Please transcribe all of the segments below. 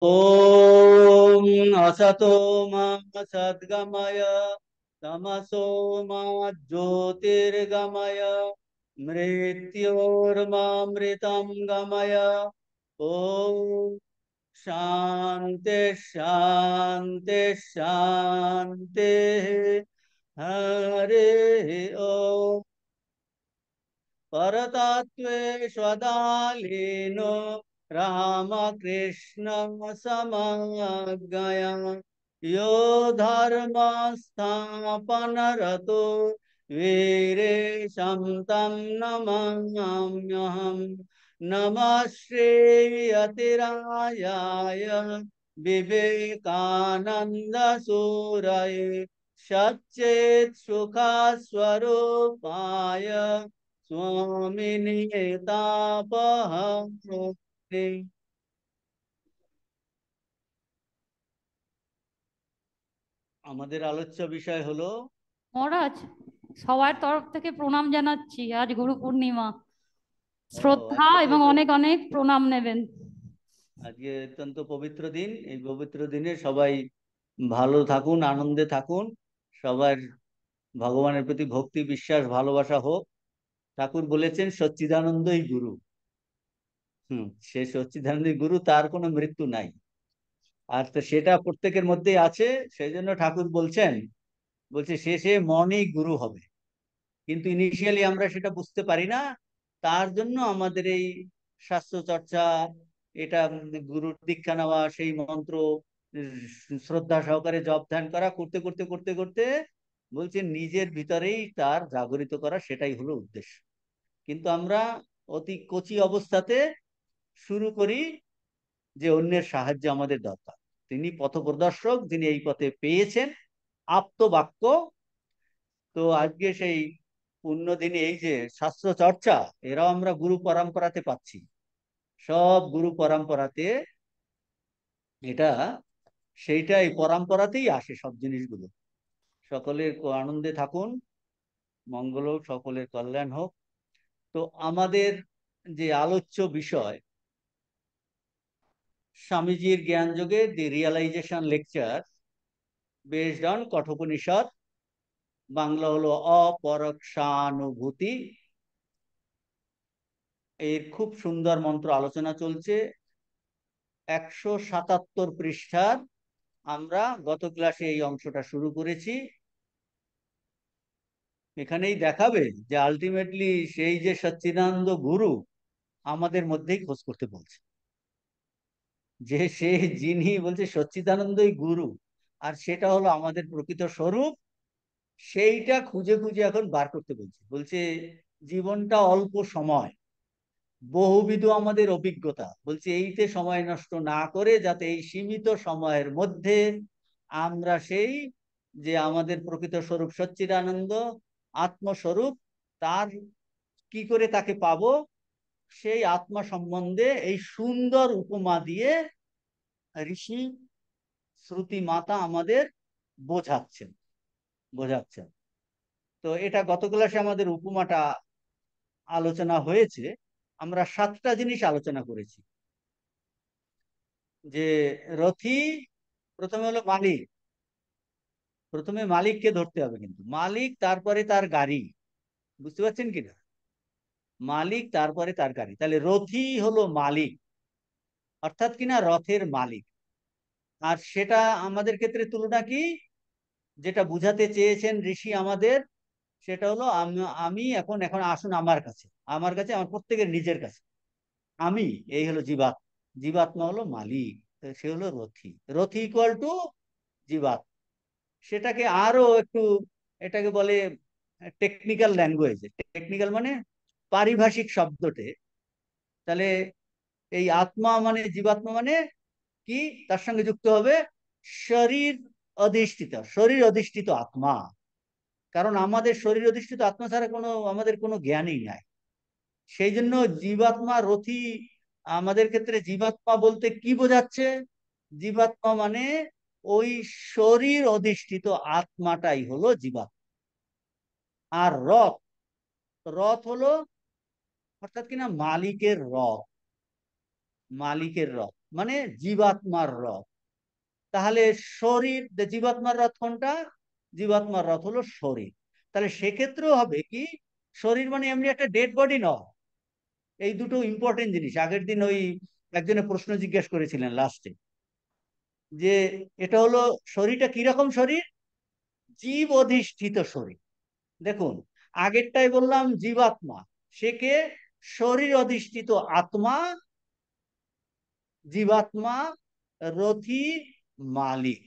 ॐ असतो मा सद्गमय तमसो मा ज्योतिर्गमय मृत्योर्मामृतं गमय। ॐ शान्ति शान्ति शान्तिः। हरि ओम्। परतत्त्वेष्वदालीनो रामकृष्ण समज्ञया यो धर्म स्थापनरतो वीरेशं तं नमाम्यहम्। नमः श्रीयतिरायाय विवेकानन्द सूरये सच्चेत् सुखस्वरूपाय स्वामिनि तापहरे। আমাদের আলোচ্য বিষয় হলো মহারাজ, সবার তরফ থেকে প্রণাম জানাচ্ছি। আজ গুরু পূর্ণিমা, ও শ্রদ্ধা আজকে তো এবং অনেক অনেক প্রণাম নেবেন। আজকে অত্যন্ত পবিত্র দিন। এই পবিত্র দিনে সবাই ভালো থাকুন, আনন্দে থাকুন। সবার ভগবানের প্রতি ভক্তি, বিশ্বাস, ভালোবাসা হোক। ঠাকুর বলেছেন সচ্চিদানন্দই গুরু। সে সচ্চিদানন্দই গুরু, তার কোনো মৃত্যু নাই। আর তো সেটা প্রত্যেকের মধ্যেই আছে। সেই জন্য ঠাকুর বলছেন, বলছে শেষে মনই গুরু হবে। কিন্তু ইনিশিয়ালি আমরা সেটা বুঝতে পারি না। তার জন্য আমাদের এই শাস্ত্র চর্চা, এটা গুরুর দীক্ষা নেওয়া, সেই মন্ত্র শ্রদ্ধা সহকারে জপ ধ্যান করা, করতে করতে করতে করতে বলছে নিজের ভিতরেই তার জাগরিত করা, সেটাই হলো উদ্দেশ্য। কিন্তু আমরা অতি কচি অবস্থাতে শুরু করি যে অন্যের সাহায্য আমাদের দরকার। তিনি পথপ্রদর্শক, যিনি এই পথে পেয়েছেন আপ্ত বাক্য। তো আজকে সেই পুণ্য দিনে এই যে শাস্ত্র চর্চা, এরাও আমরা গুরু পরম্পরাতে পাচ্ছি। সব গুরু পরম্পরাতে এটা, সেইটাই পরম্পরাতেই আসে সব জিনিসগুলো। সকলের আনন্দে থাকুন, মঙ্গল হোক, সকলের কল্যাণ হোক। তো আমাদের যে আলোচ্য বিষয়, স্বামীজির জ্ঞান যোগে the realization lecture based on Kathopanishad. Bangla হলো অপরোক্ষানুভূতি। এর খুব সুন্দর মন্ত্র আলোচনা চলছে। 177 পৃষ্ঠার আমরা গত ক্লাসে এই অংশটা শুরু করেছি। এখানেই দেখাবে যে আলটিমেটলি সেই যে সচ্চিদানন্দ গুরু আমাদের মধ্যেই খোঁজ করতে বলছে, যে সে যিনি বলছে সচ্চিদানন্দই গুরু, আর সেটা হলো আমাদের প্রকৃত স্বরূপ। সেইটা খুঁজে খুঁজে এখন বার করতে বলছে। বলছে জীবনটা অল্প সময়, বহুবিধ আমাদের অভিজ্ঞতা। বলছে এইতে সময় নষ্ট না করে যাতে এই সীমিত সময়ের মধ্যে আমরা সেই যে আমাদের প্রকৃত স্বরূপ সচ্চিদানন্দ আত্মস্বরূপ, তার কি করে তাকে পাবো, সেই আত্মা সম্বন্ধে এই সুন্দর উপমা দিয়ে ঋষি শ্রুতি মাতা আমাদের বোঝাচ্ছেন বোঝাচ্ছেন। তো এটা গত ক্লাসে আমাদের উপমাটা আলোচনা হয়েছে। আমরা 7টা জিনিস আলোচনা করেছি। যে রথি প্রথমে হলো মালিক। প্রথমে মালিককে ধরতে হবে, কিন্তু মালিক তারপরে তার গাড়ি। বুঝতে পারছেন কিনা? মালিক তারপরে তার গাড়ি, তাহলে রথি হলো মালিক, অর্থাৎ কিনা রথের মালিক। আর সেটা আমাদের ক্ষেত্রে তুলনা কি, যেটা বুঝাতে চেয়েছেন ঋষি আমাদের, সেটা হলো আমি এখন এখন আসুন আমার কাছে, আমার কাছে, আমার প্রত্যেকের নিজের কাছে। আমি, এই হলো জীবাত্মা। জীবাত্মা হলো মালিক, তো সে হলো রথি। রথি ইকুয়াল টু জীবাত্মা। সেটাকে আরো একটু, এটাকে বলে টেকনিক্যাল ল্যাঙ্গুয়েজ। টেকনিক্যাল মানে পারিভাষিক শব্দটে। তাহলে এই আত্মা মানে জীবাত্মা মানে কি, তার সঙ্গে যুক্ত হবে শরীর অধিষ্ঠিত, শরীর অধিষ্ঠিত আত্মা। কারণ আমাদের শরীর অধিষ্ঠিত আত্মা ছাড়া আমাদের কোনো জ্ঞানই নাই। সেই জন্য জীবাত্মা রথি, আমাদের ক্ষেত্রে জীবাত্মা বলতে কি বোঝাচ্ছে? জীবাত্মা মানে ওই শরীর অধিষ্ঠিত আত্মাটাই হলো জীবাত্মা। আর রথ, রথ হলো অর্থাৎ কিনা মালিকের রথ। মালিকের রথ। মানে জীবাত্মার রথ। তাহলে শরীর, জীবাত্মার রথ কোনটা? জীবাত্মার রথ হলো শরীর। তাহলে সেক্ষেত্রেও হবে কি, শরীর মানে এমনি একটা ডেড বডি নয়। এই দুটো ইম্পর্টেন্ট জিনিস। আগের দিন ওই একজনে প্রশ্ন জিজ্ঞেস করেছিলেন লাস্টে, যে এটা হলো শরীরটা কিরকম শরীর? জীব অধিষ্ঠিত শরীর। দেখুন, আগেরটাই বললাম জীবাত্মা, সে কে? শরীর অধিষ্ঠিত আত্মা, জীবাত্মা, রথী, মালিক।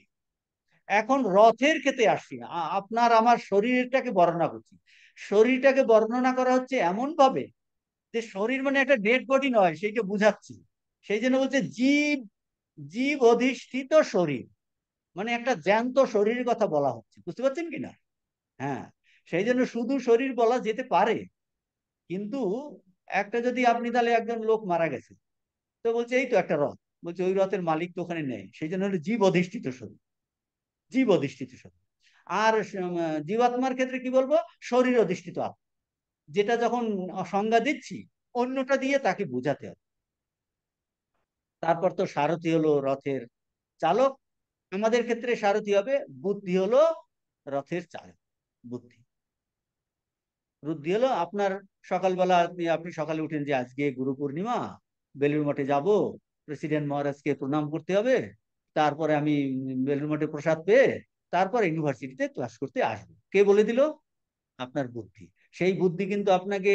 এখন রথের ক্ষেত্রে আসছি, আপনার আমার শরীরটাকে বর্ণনা করছি। শরীরটাকে বর্ণনা করা হচ্ছে এমন ভাবে যে শরীর মানে একটা ডেড বডি নয়, সেইটা বুঝাচ্ছি। সেই জন্য বলছে জীব, জীব অধিষ্ঠিত শরীর, মানে একটা জ্যান্ত শরীরের কথা বলা হচ্ছে। বুঝতে পারছেন কিনা? হ্যাঁ, সেই জন্য শুধু শরীর বলা যেতে পারে, কিন্তু একটা যদি আপনি, তাহলে একজন লোক মারা গেছে, তো বলছে এই তো একটা রথ, বলছে ওই রথের মালিক তো ওখানে নেই, সেই জন্য হলো জীব অধিষ্ঠিত শরীর, জীব অধিষ্ঠিত শরীর। আর জীবাত্মার ক্ষেত্রে কি বলবো? শরীর অধিষ্ঠিত আত্মা। যেটা যখন সংজ্ঞা দিচ্ছি, অন্যটা দিয়ে তাকে বোঝাতে হবে। তারপর তো সারথি হলো রথের চালক। আমাদের ক্ষেত্রে সারথি হবে, বুদ্ধি হলো রথের চালক। বুদ্ধি, বুদ্ধি হলো আপনার, সকালবেলা আপনি সকালে উঠেন যে আজকে গুরু পূর্ণিমা, বেলুড় মঠে যাব, প্রেসিডেন্ট মহারাজকে প্রণাম করতে হবে, তারপরে আমি বেলুড় মঠে প্রসাদ পেয়ে তারপর ইউনিভার্সিটিতে ক্লাস করতে আসবো। কে বলে দিল? আপনার বুদ্ধি। সেই বুদ্ধি কিন্তু আপনাকে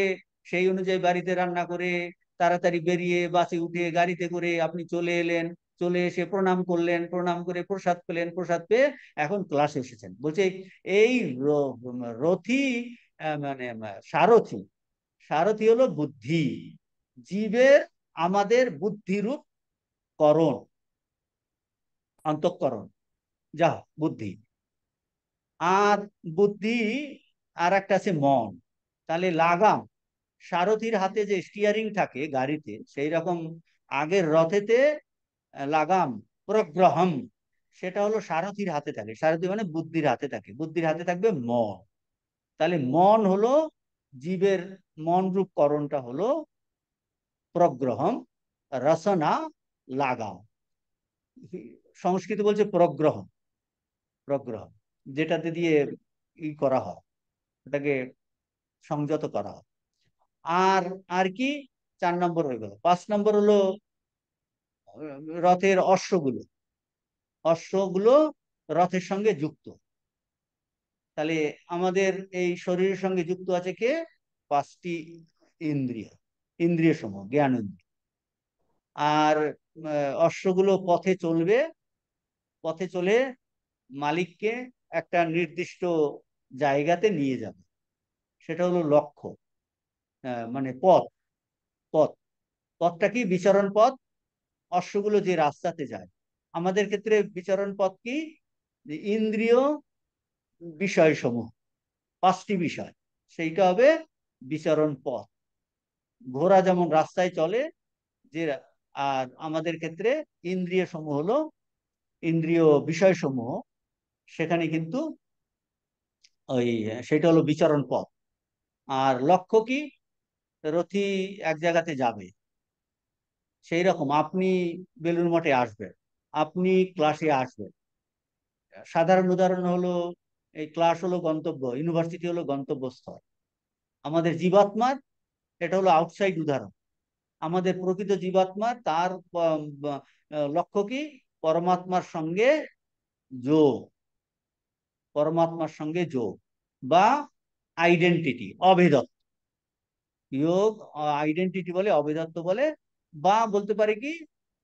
সেই অনুযায়ী বাড়িতে রান্না করে, তাড়াতাড়ি বেরিয়ে বাসে উঠে গাড়িতে করে আপনি চলে এলেন, চলে এসে প্রণাম করলেন, প্রণাম করে প্রসাদ পেলেন, প্রসাদ পেয়ে এখন ক্লাসে এসেছেন। বলছে এই রথী, মানে সারথী, সারথী হলো বুদ্ধি, জীবের আমাদের বুদ্ধিরূপ করণ, অন্তঃকরণ, যা বুদ্ধি। আর বুদ্ধি, আর একটা আছে মন। তাহলে লাগাম, সারথীর হাতে যে স্টিয়ারিং থাকে গাড়িতে, সেই রকম আগের রথেতে লাগাম, প্রগ্রহম, সেটা হলো সারথীর হাতে থাকে। সারথী মানে বুদ্ধির হাতে থাকে, বুদ্ধির হাতে থাকবে মন। তাহলে মন হলো জীবের, মন রূপ করণটা হলো প্রগ্রহম, রসনা, লাগাম। সংস্কৃত বলছে প্রগ্রহ, প্রগ্রহ, যেটাতে দিয়ে ই করা হয়, ওটাকে সংযত করা হয়। আর আর কি, 4 নম্বর হয়ে গেল। 5 নম্বর হলো রথের অশ্বগুলো, অশ্বগুলো রথের সঙ্গে যুক্ত। তাহলে আমাদের এই শরীরের সঙ্গে যুক্ত আছে কে? 5টি ইন্দ্রিয়, ইন্দ্রিয় সমূহ, জ্ঞান ইন্দ্রিয়। আর অশ্বগুলো পথে চলবে, পথে চলে মালিককে একটা নির্দিষ্ট জায়গাতে নিয়ে যাবে, সেটা হলো লক্ষ্য। মানে পথ, পথ, পথটা কি? বিচরণ পথ। অশ্বগুলো যে রাস্তাতে যায়, আমাদের ক্ষেত্রে বিচরণ পথ কি? যে ইন্দ্রিয় বিষয় সমূহ, 5টি বিষয়, সেইটা হবে বিচরণ পথ। ঘোড়া যেমন রাস্তায় চলে, যে, আর আমাদের ক্ষেত্রে ইন্দ্রিয় সমূহ হলো, ইন্দ্রিয় বিষয় সমূহ, সেখানে কিন্তু ওই, সেটা হলো বিচরণ পথ। আর লক্ষ্য কি? রথী এক জায়গাতে যাবে। সেই রকম আপনি বেলুড় মঠে আসবেন, আপনি ক্লাসে আসবেন। সাধারণ উদাহরণ হলো, এই ক্লাস হলো গন্তব্য, ইউনিভার্সিটি হলো গন্তব্যস্থল। আমাদের জীবাত্মার, এটা হলো আউটসাইড উদাহরণ। আমাদের প্রকৃত জীবাত্মার তার লক্ষ্য কি? পরমাত্মার সঙ্গে যোগ, পরমাত্মার সঙ্গে যোগ, বা আইডেন্টিটি, অভেদত্ব। যোগ আইডেন্টিটি বলে, অভেদত্ব বলে। বা বলতে পারে কি,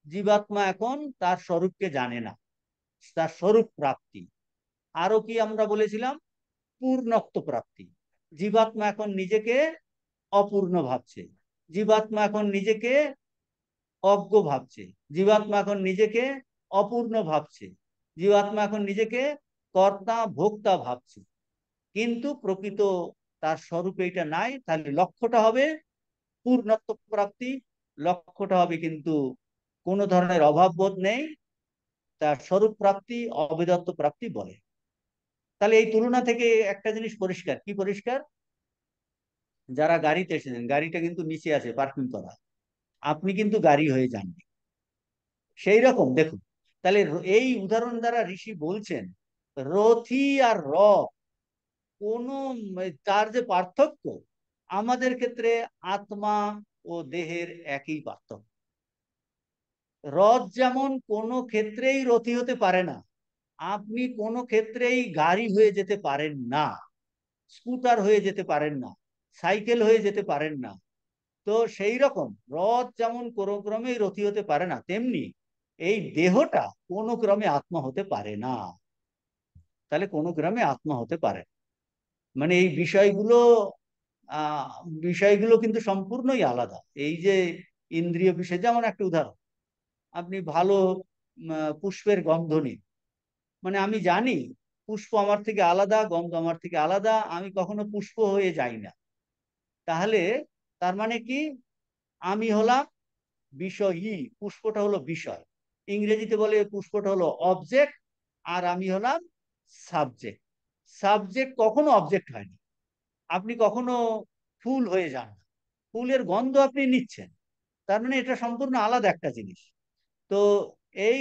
জীবাত্মা এখন তার স্বরূপকে জানে না, তার স্বরূপ প্রাপ্তি। আরো কি আমরা বলেছিলাম? পূর্ণত্ব প্রাপ্তি। জীবাত্মা এখন নিজেকে অপূর্ণ ভাবছে, জীবাত্মা এখন নিজেকে অজ্ঞ ভাবছে, জীবাত্মা এখন নিজেকে অপূর্ণ ভাবছে, জীবাত্মা এখন নিজেকে কর্তা ভোক্তা ভাবছে, কিন্তু প্রকৃত তার স্বরূপ এটা নাই। তাহলে লক্ষ্যটা হবে পূর্ণত্ব প্রাপ্তি, লক্ষ্যটা হবে কিন্তু কোন ধরনের অভাব বোধ নেই, তার স্বরূপ প্রাপ্তি, অবেদত্ব প্রাপ্তি বলে। তাহলে এই তুলনা থেকে একটা জিনিস পরিষ্কার, কি পরিষ্কার? যারা গাড়িতে এসেছেন, গাড়িটা কিন্তু নিচে আছে পার্কিং করা, আপনি কিন্তু গাড়ি হয়ে যাননি। সেই রকম দেখুন, তাহলে এই উদাহরণ দ্বারা ঋষি বলছেন রথি আর রথ কোন, তার যে পার্থক্য আমাদের ক্ষেত্রে আত্মা ও দেহের একই পার্থক্য। রথ যেমন কোনো ক্ষেত্রেই রথি হতে পারে না, আপনি কোনো ক্ষেত্রেই গাড়ি হয়ে যেতে পারেন না, স্কুটার হয়ে যেতে পারেন না, সাইকেল হয়ে যেতে পারেন না। তো সেই রকম রথ যেমন কোনো ক্রমেই রথি হতে পারে না, তেমনি এই দেহটা কোনো ক্রমে আত্মা হতে পারে না। তাহলে কোনো ক্রমে আত্মা হতে পারে না। মানে এই বিষয়গুলো আহ বিষয়গুলো কিন্তু সম্পূর্ণই আলাদা। এই যে ইন্দ্রিয় বিষয়, যেমন একটা উদাহরণ, আপনি ভালো পুষ্পের গন্ধ নিন, মানে আমি জানি পুষ্প আমার থেকে আলাদা, গন্ধ আমার থেকে আলাদা, আমি কখনো পুষ্প হয়ে যাই না। তাহলে তার মানে কি, আমি হলাম বিষয়ী, পুষ্পটা হলো বিষয়, ইংরেজিতে বলে পুষ্পটা হলো অবজেক্ট, আর আমি হলাম সাবজেক্ট। সাবজেক্ট কখনো অবজেক্ট হয়নি। আপনি কখনো ফুল হয়ে যান না, ফুলের গন্ধ আপনি নিচ্ছেন, তার মানে এটা সম্পূর্ণ আলাদা একটা জিনিস। তো এই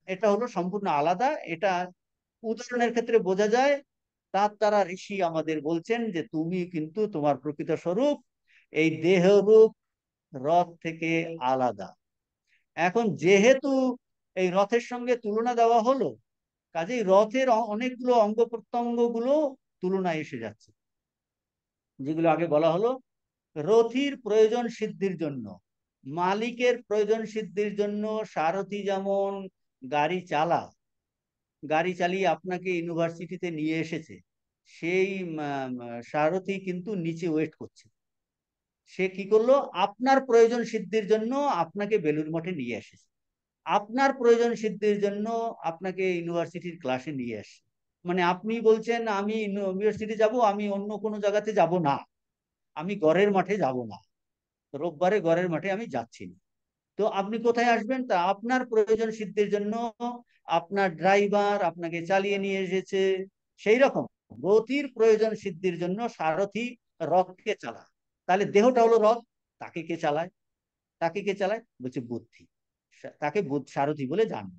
এটা হলো সম্পূর্ণ আলাদা। এটা উদাহরণের ক্ষেত্রে বোঝা যায়। তার দ্বারা ঋষি আমাদের বলছেন যে তুমি কিন্তু তোমার প্রকৃত স্বরূপ এই দেহরূপ রথ থেকে আলাদা। এখন যেহেতু এই রথের সঙ্গে তুলনা দেওয়া হলো, কাজেই রথের অনেকগুলো অঙ্গ প্রত্যঙ্গ গুলো তুলনায় এসে যাচ্ছে, যেগুলো আগে বলা হলো। রথির প্রয়োজন সিদ্ধির জন্য, মালিকের প্রয়োজন সিদ্ধির জন্য সারথি যেমন গাড়ি চালা, গাড়ি চালিয়ে আপনাকে ইউনিভার্সিটিতে নিয়ে এসেছে, সেই সারথি কিন্তু নিচে ওয়েট করছে। সে কি করলো, আপনার প্রয়োজন সিদ্ধির জন্য আপনাকে বেলুড় মঠে নিয়ে এসেছে, আপনার প্রয়োজন সিদ্ধির জন্য আপনাকে ইউনিভার্সিটির ক্লাসে নিয়ে আসে। মানে আপনি বলছেন আমি ইউনিভার্সিটি যাব, আমি অন্য কোনো জায়গাতে যাব না, আমি গড়ের মাঠে যাব না, রোববারে গড়ের মাঠে আমি যাচ্ছি না। তো আপনি কোথায় আসবেন, তা আপনার প্রয়োজন সিদ্ধির জন্য আপনার ড্রাইভার আপনাকে চালিয়ে নিয়ে এসেছে। সেই রকম রথির প্রয়োজন সিদ্ধির জন্য সারথি রথকে চালায়। তাহলে দেহটা হলো রথ, তাকে কে চালায়? তাকে কে চালায় বলছে বুদ্ধি, তাকে সারথি বলে জানে।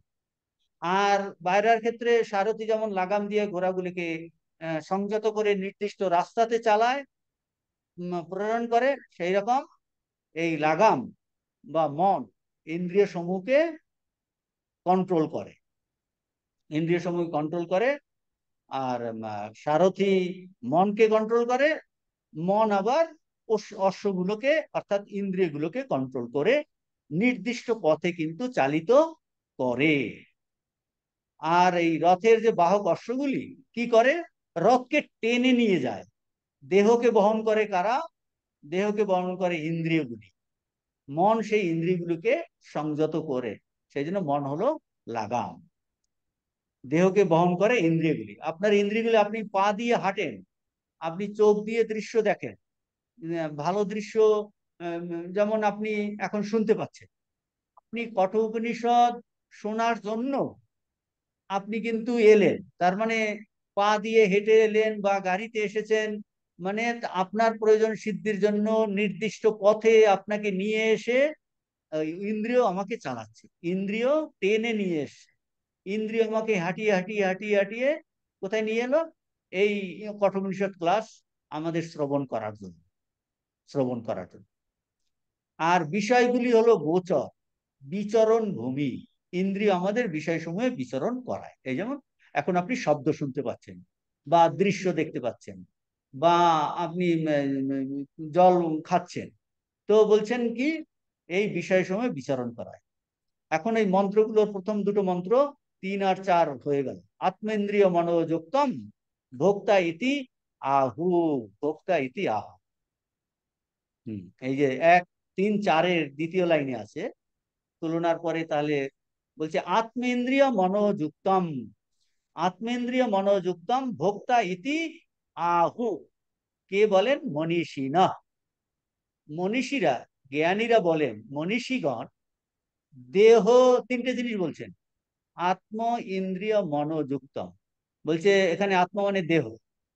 আর বাইরের ক্ষেত্রে সারথি যেমন লাগাম দিয়ে ঘোড়াগুলিকে সংযত করে নির্দিষ্ট রাস্তাতে চালায়, প্রেরণ করে, সেই রকম এই লাগাম বা মন ইন্দ্রিয় সমূহকে কন্ট্রোল করে, ইন্দ্রিয় সমূহ কন্ট্রোল করে। আর সারথি মনকে কন্ট্রোল করে, মন আবার অশ্বগুলোকে অর্থাৎ ইন্দ্রিয়গুলোকে কন্ট্রোল করে নির্দিষ্ট পথে কিন্তু চালিত করে। আর এই রথের যে বাহক অশ্বগুলি কি করে, রথকে টেনে নিয়ে যায়। দেহকে বহন করে কারা? দেহকে বহন করে ইন্দ্রিয়গুলি। মন সেই ইন্দ্রিয়গুলোকে সংযত করে, সেই জন্য মন হলো লাগাম। দেহকে বহন করে ইন্দ্রিয়গুলি। আপনার ইন্দ্রিয়গুলি, আপনি পা দিয়ে হাঁটেন, আপনি চোখ দিয়ে দৃশ্য দেখেন, ভালো দৃশ্য, যেমন আপনি এখন শুনতে পাচ্ছেন, আপনি কঠোপনিষদ শোনার জন্য আপনি কিন্তু এলেন, তার মানে পা দিয়ে হেঁটে এলেন বা গাড়িতে এসেছেন, মানে আপনার প্রয়োজন সিদ্ধির জন্য নির্দিষ্ট পথে আপনাকে নিয়ে এসে ইন্দ্রিয় আমাকে চালাচ্ছে, ইন্দ্রিয় টেনে নিয়ে এসছে, ইন্দ্রিয় আমাকে হাঁটিয়ে হাঁটিয়ে হাঁটিয়ে হাঁটিয়ে কোথায় নিয়ে এলো, এই কঠোপনিষদ ক্লাস আমাদের শ্রবণ করার জন্য। আর বিষয়গুলি হলো গোচর, বিচরণ ভূমি, ইন্দ্রিয় আমাদের বিষয়সমূহে বিচরণ করায়। এই যেমন এখন আপনি শব্দ শুনতে পাচ্ছেন বা দৃশ্য দেখতে পাচ্ছেন বা আপনি জল খাচ্ছেন, তো বলছেন কি এই বিষয়সমূহে বিচরণ করায়। এখন এই মন্ত্রগুলোর প্রথম দুটো মন্ত্র 3 আর 4 হয়ে গেল। আত্মেন্দ্রিয় মনোযোক্তম ভোক্তা ইতি আহু, ভোক্তা ইতি আহু। এই যে 1, 3, 4-এর দ্বিতীয় লাইনে আছে তুলনার পরে, তাহলে বলছে আত্মেন্দ্রিয় মনোযুক্তম, আত্মেন্দ্রিয় মনোযুক্তম ভোক্তা ইতি আহু। কে বলেন? মনীষী না, মনীষীরা, জ্ঞানীরা বলেন, মনীষীগণ দেহ, তিনটে জিনিস বলছেন, আত্ম ইন্দ্রিয় মনোযুক্তম। বলছে এখানে আত্মা মানে দেহ,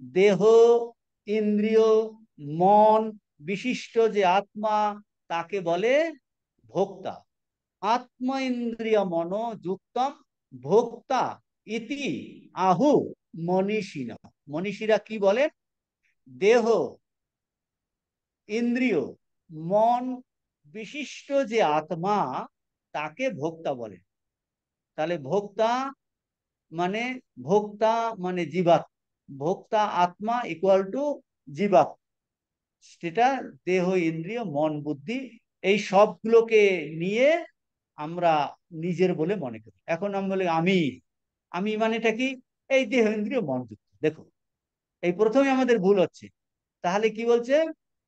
দেহ ইন্দ্রিয় মন বিশিষ্ট যে আত্মা তাকে বলে ভোক্তা। আত্ম ইন্দ্রিয় মনো যুক্তম ভোক্তা ইতি আহু মনীষিণা। মনীষীরা কি বলেন? দেহ, ইন্দ্রিয়, মন বিশিষ্ট যে আত্মা, তাকে ভোক্তা বলে। তাহলে ভোক্তা মানে, ভোক্তা মানে জীবাত্মা, ভোক্তা আত্মা ইকুয়াল টু জীবাত্মা। সেটা দেহ, ইন্দ্রিয়, মন, বুদ্ধি, এই সবগুলোকে নিয়ে আমরা নিজের বলে মনে করি। এখন আমি বলি আমি, আমি মানেটা কি? এই দেহ, ইন্দ্রিয়, মন যুক্ত। দেখো, এই প্রথমে আমাদের ভুল হচ্ছে। তাহলে কি বলছে?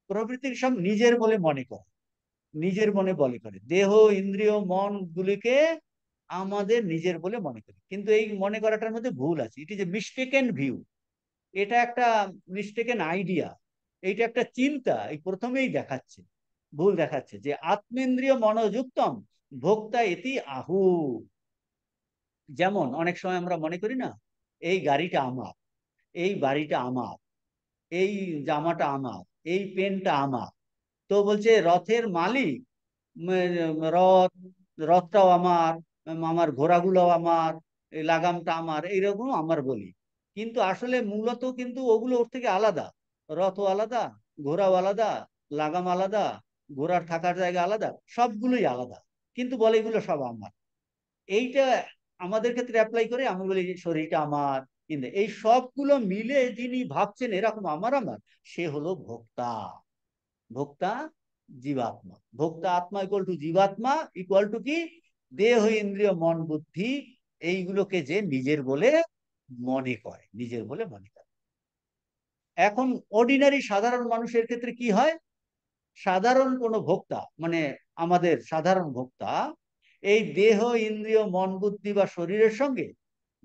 প্রভৃতির সব নিজের বলে মনে করে, নিজের মনে বলে করে, দেহ, ইন্দ্রিয়, মন গুলিকে আমাদের নিজের বলে মনে করি। কিন্তু এই মনে করাটার মধ্যে ভুল আছে। It is a mistaken view. এটা একটা মিস্টেকেন আইডিয়া, এইটা একটা চিন্তা। এই প্রথমেই দেখাচ্ছে, ভুল দেখাচ্ছে যে আত্মেন্দ্রিয় মনোযুক্তম ভোক্তা ইতি আহু। যেমন অনেক সময় আমরা মনে করি না, এই গাড়িটা আমার, এই বাড়িটা আমার, এই জামাটা আমার, এই পেনটা আমার। তো বলছে রথের মালিক, রথ, রথটাও আমার, আমার ঘোড়াগুলো আমার, এই লাগামটা আমার, এইরকম আমার বলি। কিন্তু আসলে মূলত কিন্তু ওগুলো ওর থেকে আলাদা। রথও আলাদা, ঘোড়াও আলাদা, লাগাম আলাদা, ঘোড়ার থাকার জায়গা আলাদা, সবগুলোই আলাদা। কিন্তু বলে এগুলো সব আমার। এইটা আমাদের ক্ষেত্রে অ্যাপ্লাই করে আমি বলি যে শরীরটা আমার। কিন্তু এই সবগুলো মিলে যিনি ভাবছেন এরকম আমার আমার, সে হলো ভোক্তা। ভোক্তা জীবাত্মা। ভোক্তা আত্মা ইকুয়াল টু জীবাত্মা ইকুয়াল টু কি? দেহ, ইন্দ্রিয়, মন, বুদ্ধি, এইগুলোকে যে নিজের বলে মনে করে, নিজের বলে মনে করে। এখন অর্ডিনারি সাধারণ মানুষের ক্ষেত্রে কি হয়? সাধারণ কোন ভোক্তা মানে আমাদের সাধারণ ভোক্তা এই দেহ, ইন্দ্রিয়, মন, বুদ্ধি বা শরীরের সঙ্গে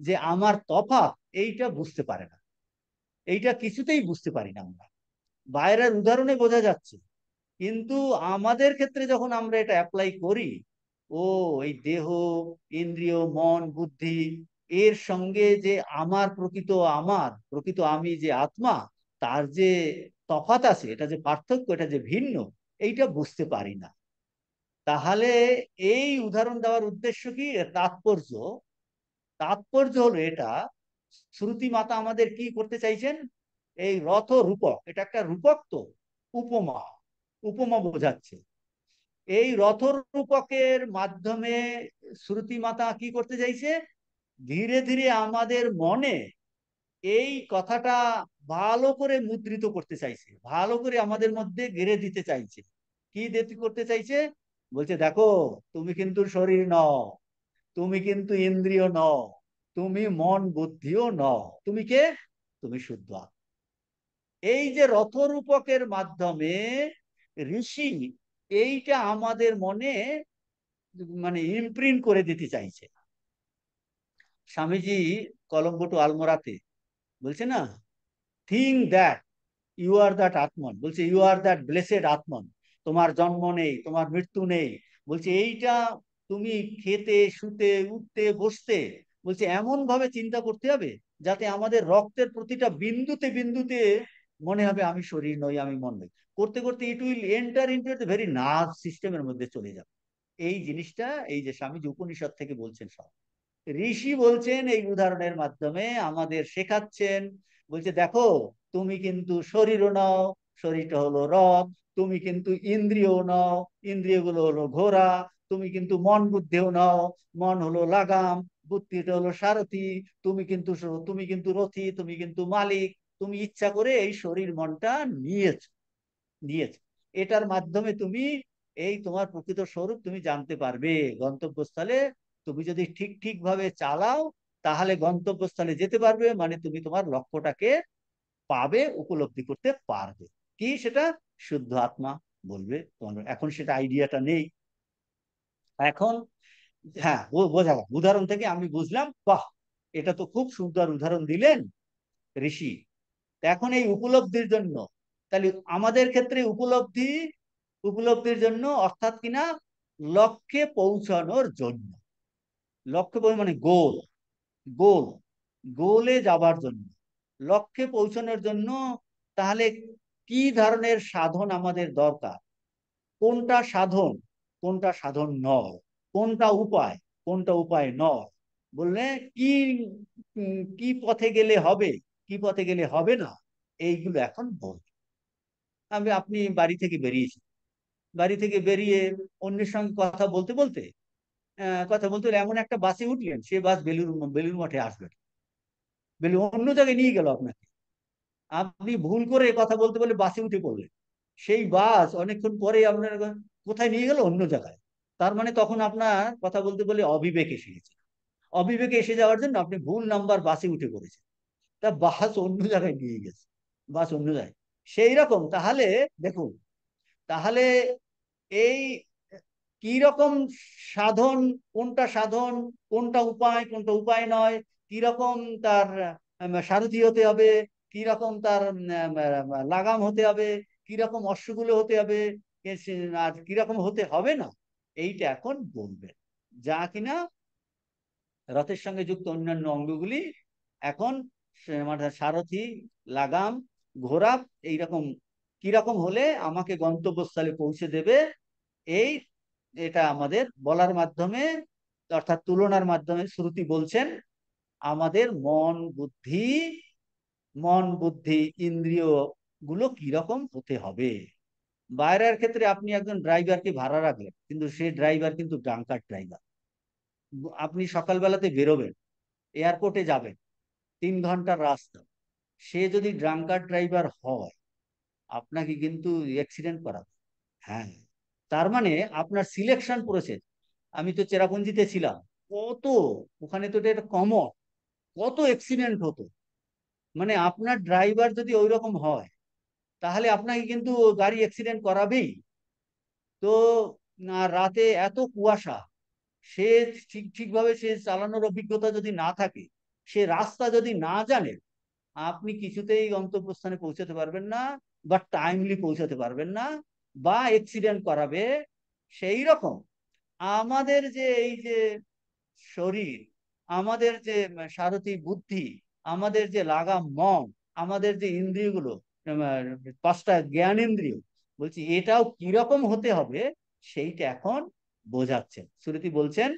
যে আমার তফাৎ, এইটা বুঝতে পারে না। এইটা কিছুতেই বুঝতে পারি না আমরা। বাইরের উদাহরণে বোঝা যাচ্ছে, কিন্তু আমাদের ক্ষেত্রে যখন আমরা এটা অ্যাপ্লাই করি, ও এই দেহ, ইন্দ্রিয়, মন, বুদ্ধি, এর সঙ্গে যে আমার প্রকৃত, আমার প্রকৃত আমি যে আত্মা, তার যে তফাৎ আছে, এটা যে পার্থক্য, এটা যে ভিন্ন, এইটা বুঝতে পারি না। তাহলে এই উদাহরণ দেওয়ার উদ্দেশ্য কি, এর তাৎপর্য, তাৎপর্য হলো এটা, শ্রুতি মাতা আমাদের কি করতে চাইছেন? এই রথ রূপক, এটা একটা রূপক, তো উপমা, উপমা বোঝাচ্ছে। এই রথরূপকের মাধ্যমে শ্রুতি মাতা কি করতে চাইছে? ধীরে ধীরে আমাদের মনে এই কথাটা ভালো করে মুদ্রিত করতে চাইছে, ভালো করে আমাদের মধ্যে গেড়ে দিতে চাইছে। কি দিতে করতে চাইছে? বলছে দেখো, তুমি কিন্তু শরীর নও, তুমি কিন্তু ইন্দ্রিয় নও, তুমি মন বুদ্ধিও নও, তুমি কে? তুমি শুদ্ধ আত্মা। এই যে রথরূপকের মাধ্যমে ঋষি এইটা আমাদের মনে মানে ইমপ্রিন্ট করে দিতে চাইছে। স্বামীজি কলম্বো টু আলমোরাতে বলছে না, think that you are that Atman, বলছে you are that blessed Atman. তোমার জন্ম নেই, তোমার মৃত্যু নেই। বলছে এইটা তুমি খেতে, শুতে, উঠতে, বসতে, বলছে এমন ভাবে চিন্তা করতে হবে যাতে আমাদের রক্তের প্রতিটা বিন্দুতে বিন্দুতে মনে হবে আমি শরীর নই, আমি মন নই। করতে করতে it will enter into the very nerve সিস্টেমের মধ্যে চলে যাবে। এই জিনিসটা এই যে স্বামীজি উপনিষদ থেকে বলছেন সব, ঋষি বলছেন এই উদাহরণের মাধ্যমে আমাদের শেখাচ্ছেন। বলছে দেখো, তুমি কিন্তু শরীরও নও, শরীরটা হলো রথ। তুমি কিন্তু ইন্দ্রিয় নও, ইন্দ্রিয়গুলো হলো ঘোড়া। তুমি কিন্তু মন বুদ্ধিও নও, মন হলো লাগাম, বুদ্ধিটা হলো সারথি। তুমি কিন্তু রথী, তুমি কিন্তু মালিক। তুমি ইচ্ছা করে এই শরীর মনটা নিয়েছো, নিয়েছো। এটার মাধ্যমে তুমি এই তোমার প্রকৃত স্বরূপ তুমি জানতে পারবে গন্তব্যস্থলে। তুমি যদি ঠিক ঠিক ভাবে চালাও, তাহলে গন্তব্যস্থলে যেতে পারবে, মানে তুমি তোমার লক্ষ্যটাকে পাবে, উপলব্ধি করতে পারবে। কি সেটা? শুদ্ধ আত্মা বলবে তোমার। এখন সেটা আইডিয়াটা নেই। এখন হ্যাঁ, বোঝা গেল উদাহরণ থেকে, আমি বুঝলাম বাহ, এটা তো খুব সুন্দর উদাহরণ দিলেন ঋষি। এখন এই উপলব্ধির জন্য, তাহলে আমাদের ক্ষেত্রে উপলব্ধি, উপলব্ধির জন্য অর্থাৎ কিনা লক্ষ্যে পৌঁছানোর জন্য, মানে গোল, গোল, গোলে যাবার জন্য, লক্ষ্যে পৌঁছানোর জন্য, তাহলে কি ধরনের সাধন আমাদের দরকার? কোনটা সাধন, কোনটা সাধন নয়? কোনটা উপায় কোনটা উপায় নয়, বললে কি কি পথে গেলে হবে, কি পথে গেলে হবে না, এইগুলো এখন বলবে। আপনি বাড়ি থেকে বেরিয়েছেন, বাড়ি থেকে বেরিয়ে অন্যের সঙ্গে কথা বলতে বলতে কথা বলতে বলতে এমন একটা বাসে উঠলেন, সে বাস বেলুর মঠে আসবে, অন্য জায়গায় নিয়ে গেল আপনাকে। আপনি ভুল করে কথা বলতে বলে বাসে উঠে পড়লেন, সেই বাস অনেকক্ষণ পরে আপনার কোথায় নিয়ে গেল, অন্য জায়গায়। তার মানে তখন আপনার কথা বলতে বলে অবিবেক এসে গেছে। অবিবেকে এসে যাওয়ার জন্য আপনি ভুল নাম্বার বাসে উঠে পড়েছেন, তা বাস অন্য জায়গায় নিয়ে গেছে, বাস অন্য জায়গায়। সেই রকম তাহলে দেখুন, তাহলে এই কি রকম সাধন, কোনটা সাধন, কোনটা উপায় নয়, কি রকম তার সারথি হতে হবে, কি রকম তার লাগাম হতে হবে, কি রকম অশ্বগুলো হতে হবে, আর কি রকম হতে হবে না, এইটা এখন বলবেন। যা কিনা রথের সঙ্গে যুক্ত অন্যান্য অঙ্গগুলি এখন মানে সারথি, লাগাম, ঘোড়া, এইরকম কিরকম হলে আমাকে গন্তব্যস্থলে পৌঁছে দেবে, এই এটা আমাদের বলার মাধ্যমে, অর্থাৎ তুলনার মাধ্যমে শ্রুতি বলছেন আমাদের মন বুদ্ধি ইন্দ্রিয় গুলো কিরকম হতে হবে। বাইরের ক্ষেত্রে আপনি একজন ড্রাইভারকে ভাড়া রাখলেন, কিন্তু সে ড্রাইভার কিন্তু ড্রাঙ্কার ড্রাইভার। আপনি সকালবেলাতে বেরোবেন, এয়ারপোর্টে যাবেন, 3 ঘন্টার রাস্তা, সে যদি ড্রাঙ্কার ড্রাইভার হয় আপনাকে কিন্তু অ্যাক্সিডেন্ট করাবে। হ্যাঁ, তার মানে আপনার সিলেকশন প্রসেস। আমি তো চেরাপুঞ্জিতে ছিলাম, কত, ওখানে তো এটা কমন, কত অ্যাক্সিডেন্ট হতো। মানে আপনার ড্রাইভার যদি ওই রকম হয় তাহলে আপনাকে কিন্তু গাড়ি অ্যাক্সিডেন্ট করাবেই। তো রাতে এত কুয়াশা, সে ঠিকভাবে সে চালানোর অভিজ্ঞতা যদি না থাকে, সে রাস্তা যদি না জানে, আপনি কিছুতেই গন্তব্যস্থানে পৌঁছাতে পারবেন না, বা টাইমলি পৌঁছাতে পারবেন না, বা অ্যাক্সিডেন্ট করাবে। সেই রকম আমাদের যে এই যে শরীর, আমাদের যে সারথি বুদ্ধি, আমাদের যে লাগাম মন, আমাদের যে ইন্দ্রিয়গুলো, 5টা জ্ঞানেন্দ্রিয়, বলছি এটাও কিরকম হতে হবে সেইটা এখন বোঝাচ্ছেন। শ্রুতি বলছেন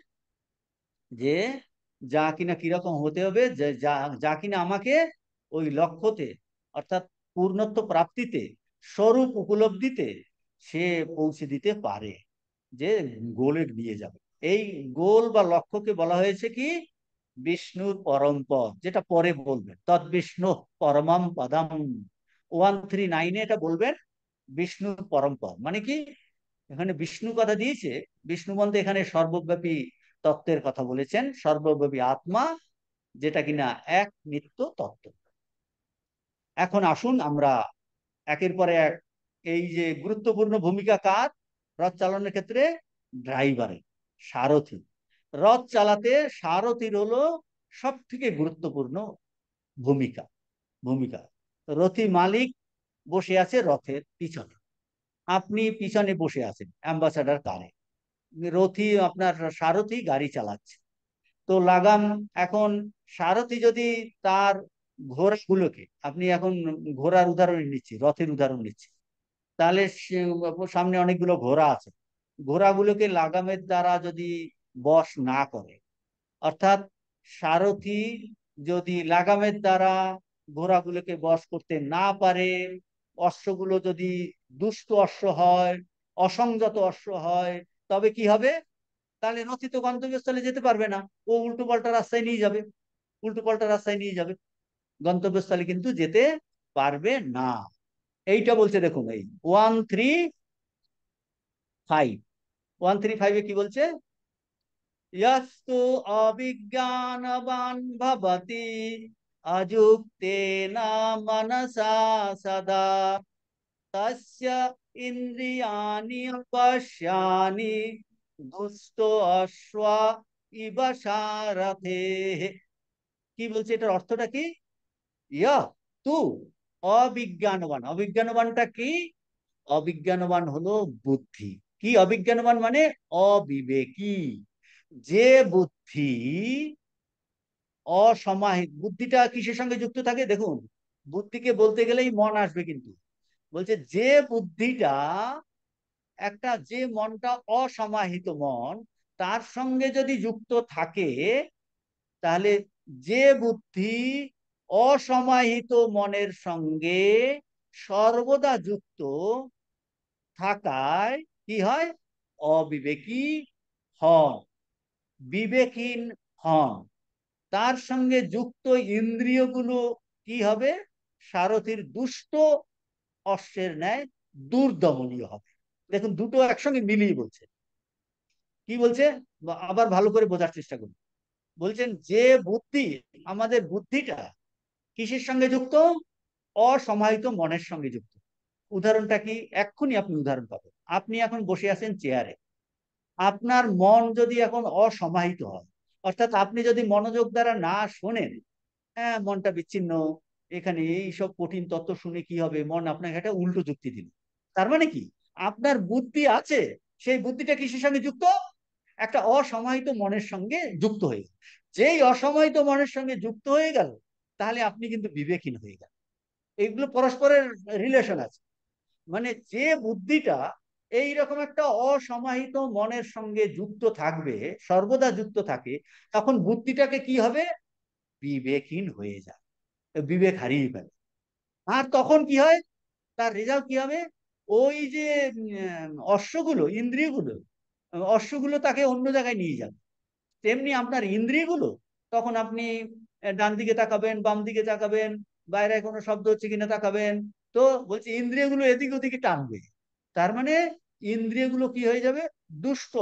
যে যা কিনা কিরকম হতে হবে, যে যা যা কিনা আমাকে ওই লক্ষ্যতে, অর্থাৎ পূর্ণত্ব প্রাপ্তিতে, স্বরূপ উপলব্ধিতে সে পৌঁছে দিতে পারে, যে গোলে নিয়ে যাবে। এই গোল বা লক্ষ্যকে বলা হয়েছে কি, বিষ্ণুর পরম পদ, যেটা পরে বলবেন, তৎ বিষ্ণু পরমম পদম। 139-এ এটা বলবেন, বিষ্ণুর পরম পদ মানে কি। এখানে বিষ্ণু কথা দিয়েছে, বিষ্ণু বলতে এখানে সর্বব্যাপী তত্ত্বের কথা বলেছেন, সর্বব্যাপী আত্মা, যেটা কিনা এক নিত্য তত্ত্ব। এখন আসুন আমরা একের পর এক, এই যে গুরুত্বপূর্ণ ভূমিকা কার রথ চালানোর ক্ষেত্রে, ড্রাইভারের, সারথি। রথ চালাতে সারথির হলো সব থেকে গুরুত্বপূর্ণ ভূমিকা ভূমিকা রথী মালিক বসে আছে রথের পিছনে, আপনি পিছনে বসে আছেন অ্যাম্বাসাডার কারে, রথী আপনার সারথি গাড়ি চালাচ্ছে। তো লাগাম, এখন সারথি যদি তার ঘোড়াগুলোকে, আপনি এখন ঘোড়ার উদাহরণ নিচ্ছি, রথের উদাহরণ নিচ্ছি, তাহলে সামনে অনেকগুলো ঘোড়া আছে, ঘোড়াগুলোকে লাগামের দ্বারা যদি বশ না করে, অর্থাৎ সারথি যদি লাগামের দ্বারা ঘোড়াগুলোকে বশ করতে না পারে, অশ্বগুলো যদি দুষ্ট অশ্ব হয়, অসংযত অশ্ব হয়, তবে কি হবে, তাহলে রথি তো গন্তব্যস্থলে যেতে পারবে না, ও উল্টো পাল্টা রাস্তায় নিয়ে যাবে, উল্টো পাল্টা রাস্তায় নিয়ে যাবে, গন্তব্যস্থলে কিন্তু যেতে পারবে না। এইটা বলছে দেখুন, এই 135, 135-এ কি বলছে, यस्तु अविज्ञानवान् भवति अयुक्तेन मनसा सदा तस्य इन्द्रियाणि पश्यानि दुष्टो अश्व इव सारथेः। কি বলছে, এটার অর্থটা কি, ইয়া তু অবিজ্ঞানবান, অবিজ্ঞানবানটা কি, অবিজ্ঞানবান হলো বুদ্ধি। কি অবিজ্ঞানবান মানে, অবিবেকী। যে বুদ্ধি অসমাহিত, বুদ্ধিটা কিসের সঙ্গে যুক্ত থাকে দেখুন, বুদ্ধিকে বলতে গেলেই মন আসবে, কিন্তু বলছে যে বুদ্ধিটা, যে মনটা অসমাহিত মন, তার সঙ্গে যদি যুক্ত থাকে, তাহলে যে বুদ্ধি অসমাহিত মনের সঙ্গে সর্বদা যুক্ত থাকায় কি হয়? অবিবেকী হন, বিবেকহীন হন। তার সঙ্গে যুক্ত ইন্দ্রিয়গুলো কি হবে? সারথীর দুষ্ট অশ্বের ন্যায় দুর্দমনীয় হবে। দেখুন, দুটো একসঙ্গে মিলিয়ে বলছে। কি বলছে আবার ভালো করে বোঝার চেষ্টা করুন। বলছেন যে বুদ্ধি, আমাদের বুদ্ধিটা কিসের সঙ্গে যুক্ত? অসমাহিত মনের সঙ্গে যুক্ত। উদাহরণটা কি? এক্ষুনি আপনি উদাহরণ পাবেন। আপনি এখন বসে আছেন চেয়ারে, আপনার মন যদি এখন অসমাহিত হয়, অর্থাৎ আপনি যদি মনোযোগ দ্বারা না শোনেন, হ্যাঁ মনটা বিচ্ছিন্ন, এখানে এই সব কঠিন তত্ত্ব শুনে কি হবে, মন আপনাকে একটা উল্টো যুক্তি দিল। তার মানে কি? আপনার বুদ্ধি আছে, সেই বুদ্ধিটা কিসের সঙ্গে যুক্ত? একটা অসমাহিত মনের সঙ্গে যুক্ত হয়ে গেল। যেই অসমাহিত মনের সঙ্গে যুক্ত হয়ে গেল, তাহলে আপনি কিন্তু বিবেকহীন হয়ে গেল। এইগুলো পরস্পরের রিলেশন আছে। মানে যে বুদ্ধিটা এইরকম একটা অসমাহিত মনের সঙ্গে যুক্ত থাকবে, সর্বদা যুক্ত থাকে, তখন বুদ্ধিটাকে কি হবে? বিবেকহীন হয়ে যায়, বিবেক হারিয়ে ফেলে। আর তখন কি হয়? তার রেজাল্ট কি হবে? ওই যে অশ্বগুলো, ইন্দ্রিয়গুলো, অশ্বগুলো তাকে অন্য জায়গায় নিয়ে যাবে। তেমনি আপনার ইন্দ্রিয়গুলো, তখন আপনি ডান দিকে তাকাবেন, বাম দিকে তাকাবেন, বাইরে কোনো শব্দ হচ্ছে কিনা তাকাবেন। তো বলছে ইন্দ্রিয়গুলো এদিক ওদিকে টানবে। তার মানে ইন্দ্রিয়গুলো কি হয়ে যাবে? দুষ্ট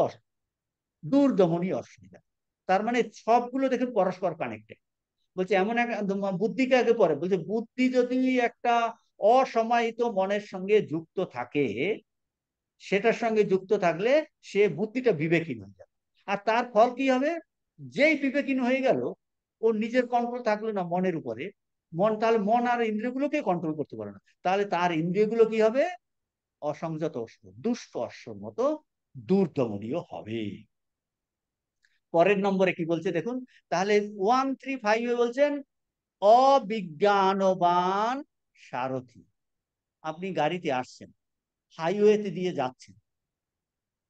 দুর্দমনী অসুবিধা। তার মানে সবগুলো দেখুন পরস্পর কানেক্টেড। বলছে এমন এক বুদ্ধিকে আগে পরে বলছে, বুদ্ধি যদি একটা অসমাহিত মনের সঙ্গে যুক্ত থাকে, সেটার সঙ্গে যুক্ত থাকলে সে বুদ্ধিটা বিবেকহীন হয়ে যাবে। আর তার ফল কি হবে? যেই বিবেকহীন হয়ে গেল, ওর নিজের কন্ট্রোল থাকলো না মনের উপরে, মন তাহলে মন আর ইন্দ্রিয়গুলোকে কন্ট্রোল করতে পারে না, তাহলে তার ইন্দ্রিয়গুলো কি হবে? অসংযত অশ্ব, দুষ্ট অশ্বর মতো দুর্দমনীয় হবে। পরের নম্বরে কি বলছে দেখুন, তাহলে 135 বলছেন অবিজ্ঞানবান সারথি। আপনি গাড়িতে আসছেন, হাইওয়েতে দিয়ে যাচ্ছেন,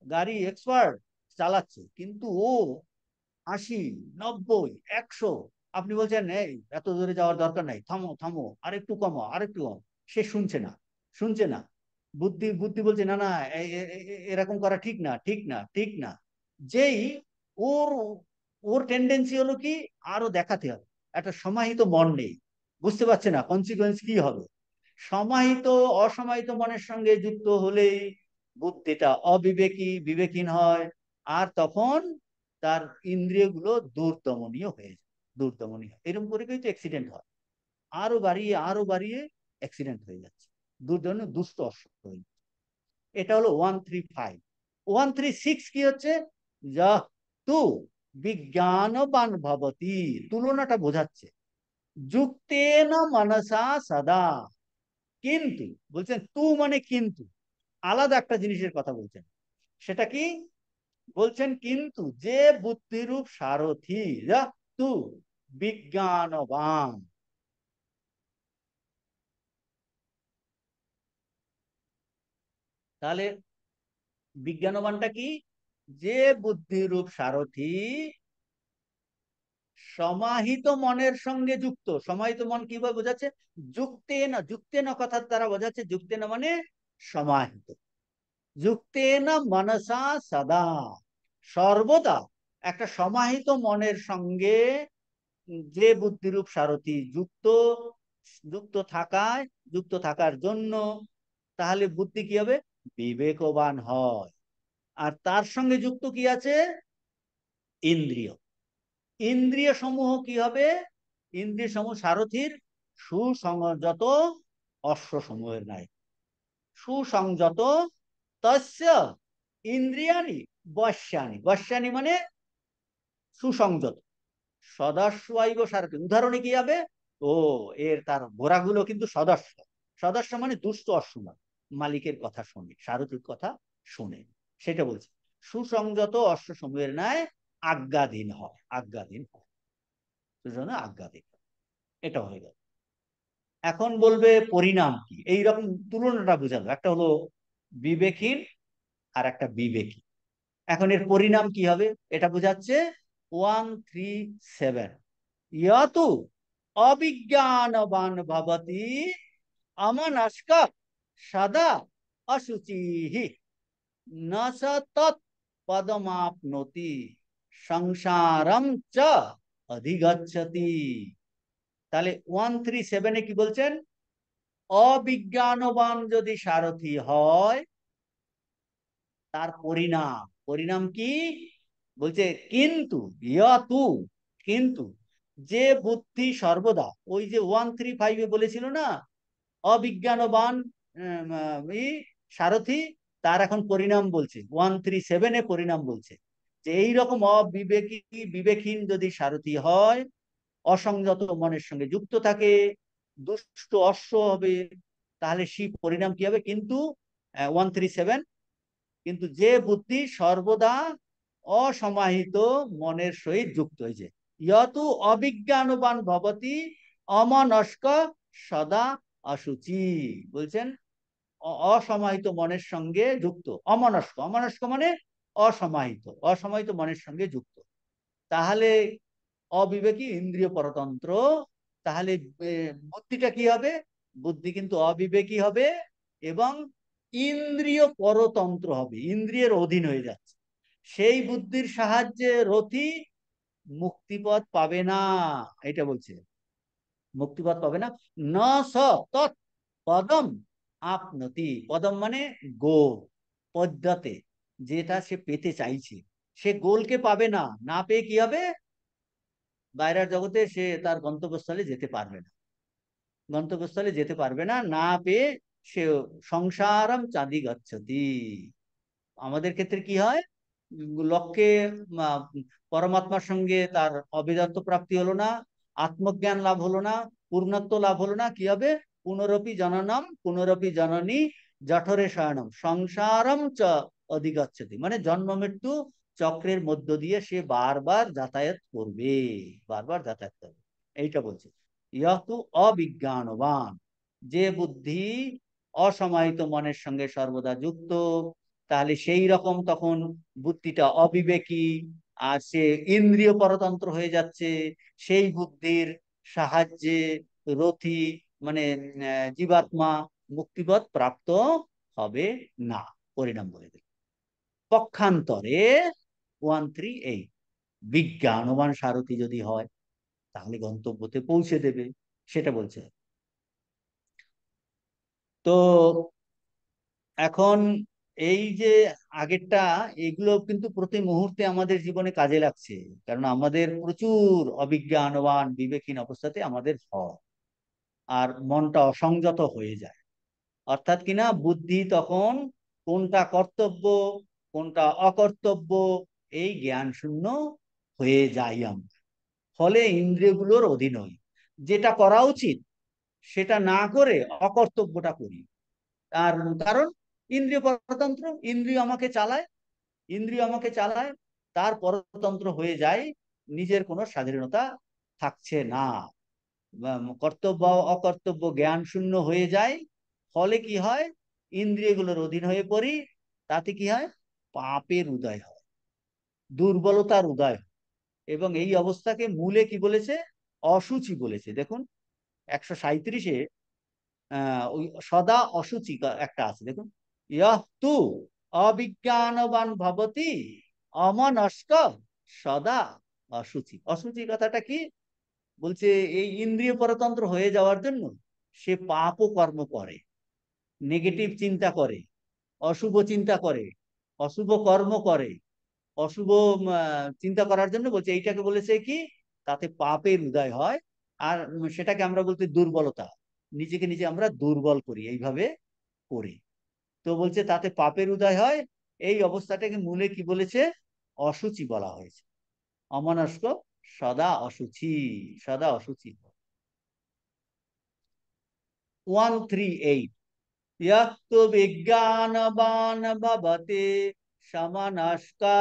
গাড়ি এক্সপার্ট চালাচ্ছে, কিন্তু ও 80, 90, 100, আপনি বলছেন এই এত দূরে যাওয়ার দরকার নাই, থামো থামো, আরেকটু কমো, আরেকটু কম। সে শুনছে না, শুনছে না। বুদ্ধি বুদ্ধি বলছে না না, এরকম করা ঠিক না, ঠিক না, ঠিক না। যেই ওর ওর টেন্ডেন্সি হলো কি, আরো দেখাতে হবে। একটা সমাহিত মন নেই, বুঝতে পারছে না কনসিকুয়েন্স কি হবে। সমাহিত অসমাহিত মনের সঙ্গে যুক্ত হলেই বুদ্ধিটা অবিবেকী, বিবেকহীন হয়। আর তখন তার ইন্দ্রিয়গুলো দুর্দমনীয় হয়ে যায়, দুর্দমনীয়। এরকম করে কিন্তু অ্যাক্সিডেন্ট হয়, আরো বাড়িয়ে অ্যাক্সিডেন্ট হয়ে যাচ্ছে, দুর্দমনীয় দুষ্ট অশ্ব হয়ে যাচ্ছে। এটা হলো 135। 136 কি হচ্ছে? যা তু বিজ্ঞানবান ভবতি, তুলনাটা বোঝাচ্ছে। যুক্তেন মনসা সদা, কিন্তু বলছেন তু মানে কিন্তু, আলাদা একটা জিনিসের কথা বলছেন। সেটা কি? বলছেন কিন্তু যে বুদ্ধিরূপ সারথি, যা তু বিজ্ঞানবান। তাহলে বিজ্ঞানবানটা কি? যে বুদ্ধিরূপ সারথি সমাহিত মনের সঙ্গে যুক্ত। সমাহিত মন কিভাবে বোঝাচ্ছে? যুক্তে না, যুক্তে না কথার দ্বারা বোঝাচ্ছে, যুক্তে না মানে সমাহিত। যুক্তে না মনসা সদা, সর্বদা একটা সমাহিত মনের সঙ্গে যে বুদ্ধিরূপ সারথি যুক্ত, যুক্ত থাকায়, যুক্ত থাকার জন্য, তাহলে বুদ্ধি কি হবে? বিবেকবান হয়। আর তার সঙ্গে যুক্ত কি আছে? ইন্দ্রিয়। ইন্দ্রিয় সমূহ কি হবে? ইন্দ্রিয় সমূহ সারথীর সুসংযত অশ্ব সমূহের নাই। সুসংযত তস্য ইন্দ্রিয়ানি বশ্যানি, বশ্যানি মানে সুসংযত, সদস্যইব সারথি। উদাহরণে কি হবে? ও এর তার ঘোড়াগুলো কিন্তু সদস্য, সদস্য মানে দুষ্ট অশ্ব নয়, মালিকের কথা শুনে, সারথীর কথা শুনে, সেটা বলছে। সুসংযত অশ্ব সমূহের ন্যায় আজ্ঞাধীন হয়, আজ্ঞাধীন হয়, আজ্ঞাধীন। এটা হয়ে গেল। এখন বলবে পরিণাম কি? এইরকম তুলনাটা বোঝালো, একটা হলো বিবেকহীন আর একটা বিবেকী। এখন এর পরিণাম কি হবে এটা বোঝাচ্ছে 137। ইয়াতু অবিজ্ঞানবান ভবতি অমনস্ক সদা অশুচিহি ন স তৎ পদমাপ্নোতি সংসারম চ অধিগচ্ছতি। তাহলে 137-এ কি বলছেন? অবিজ্ঞানবান যদি সারথি হয় তার পরিণাম, পরিণাম কি বলছে? কিন্তু ইয়াতু, কিন্তু যে বুদ্ধি সর্বদা, ওই যে 135-এ বলেছিল না অবিজ্ঞানবান সারথি, তার এখন পরিণাম বলছে 137-এ পরিণাম বলছে যে এইরকম অবিবেকী বিবেকহীন যদি সারথি হয়, অসংযত মনের সঙ্গে যুক্ত থাকে, দুষ্ট অশ্ব হবে, তাহলে সেই পরিণাম কি হবে? কিন্তু 137, কিন্তু যে বুদ্ধি সর্বদা অসমাহিত মনের সহিত যুক্ত হয়েছে, ইয়তু অবিজ্ঞানবান ভবতি অমনস্ক সদা অশুচি, বলছেন অসমাহিত মনের সঙ্গে যুক্ত। অমনস্ক, অমনস্ক মানে অসমাহিত, অসমাহিত মনের সঙ্গে যুক্ত। তাহলে অবিবেকী, ইন্দ্রিয় পরতন্ত্র। তাহলে বুদ্ধিটা কি হবে? বুদ্ধি কিন্তু অবিবেকী হবে এবং ইন্দ্রিয় পরতন্ত্র হবে, ইন্দ্রিয়ের অধীন হয়ে যাচ্ছে। সেই বুদ্ধির সাহায্যে রথি মুক্তিপথ পাবে না, এটা বলছে। মুক্তিপথ পাবে না। ন স তৎ পদম আপনতি, পদম মানে গোল, পদ্মতে যেটা সে পেতে চাইছে, সে গোলকে পাবে না। না পেয়ে কি হবে? বাইরের জগতে সে তার গন্তব্যস্থলে যেতে পারবে না, গন্তব্যস্থলে যেতে পারবে না, না পেয়ে সে সংসারম চাঁদি গচ্ছতি। আমাদের ক্ষেত্রে কি হয়? লক্ষ্যে পরমাত্মার সঙ্গে তার অবেদান্ত প্রাপ্তি হলো না, আত্মজ্ঞান লাভ হলো না, পূর্ণত্ব লাভ হলো না, কি হবে? পুনরপি জননম পুনরপি জননী জঠরে শয়নম সংসারম চ অধিগচ্ছতি, মানে জন্ম মৃত্যু চক্রের মধ্য দিয়ে সে বারবার যাতায়াত করবে, বারবার যাতায়াত করবে, এইটা বলছে। ইহতু অবিজ্ঞানবান, যে বুদ্ধি অসমাহিত মনের সঙ্গে সর্বদা যুক্ত, তাহলে সেই রকম তখন বুদ্ধিটা অবিবেকী, আর সে ইন্দ্রিয় পরতন্ত্র হয়ে যাচ্ছে। সেই বুদ্ধির সাহায্যে রথি মানে জীবাত্মা মুক্তিপথ প্রাপ্ত হবে না, পরিণাম বলে দিল। পক্ষান্তরে 138, বিজ্ঞানবান সারথি যদি হয় তাহলে গন্তব্যতে পৌঁছে দেবে, সেটা বলছে। তো এখন এই যে আগেরটা, এগুলো কিন্তু প্রতি মুহূর্তে আমাদের জীবনে কাজে লাগছে, কারণ আমাদের প্রচুর অবিজ্ঞানবান বিবেকহীন অবস্থাতে আমাদের হয়, আর মনটা অসংযত হয়ে যায়। অর্থাৎ কিনা বুদ্ধি তখন কোনটা কর্তব্য কোনটা অকর্তব্য এই জ্ঞান শূন্য হয়ে যাই আমরা। ফলে ইন্দ্রিয়গুলোর অধীন হই, যেটা করা উচিত সেটা না করে অকর্তব্যটা করি। আর কারণ ইন্দ্রিয় পরতন্ত্র, ইন্দ্রিয় আমাকে চালায়, ইন্দ্রিয় আমাকে চালায়, তার পরতন্ত্র হয়ে যায়, নিজের কোনো স্বাধীনতা থাকছে না, কর্তব্য অকর্তব্য জ্ঞান শূন্য হয়ে যায়। ফলে কি হয়? ইন্দ্রিয়গুলোর অধীন হয়ে পড়ি, তাতে কি হয়? পাপের উদয় হয়, দুর্বলতার উদয় হয়। এবং এই অবস্থাকে মূলে কি বলেছে? অসুচি বলেছে। দেখুন 137-এ ওই সদা অসুচি একটা আছে, দেখুন, ইয়তু অবিজ্ঞানবান ভবতি অমনস্ক সদা অসুচি। অসুচি কথাটা কি বলছে? এই ইন্দ্রিয় পরতন্ত্র হয়ে যাওয়ার জন্য সে পাপ কর্ম করে, নেগেটিভ চিন্তা করে, অশুভ চিন্তা করে, অশুভ কর্ম করে। অশুভ চিন্তা করার জন্য বলছে, এইটাকে বলেছে কি, তাতে পাপের উদয় হয়। আর সেটাকে আমরা বলতে দুর্বলতা, নিজেকে নিজে আমরা দুর্বল করি এইভাবে করি। তো বলছে তাতে পাপের উদয় হয়। এই অবস্থাটাকে মূলে কি বলেছে? অসুচি বলা হয়েছে। অমনস্ক সদা অসুচি, সদা অসুচি। 138, यस्तु विज्ञानवान भवति समनस्का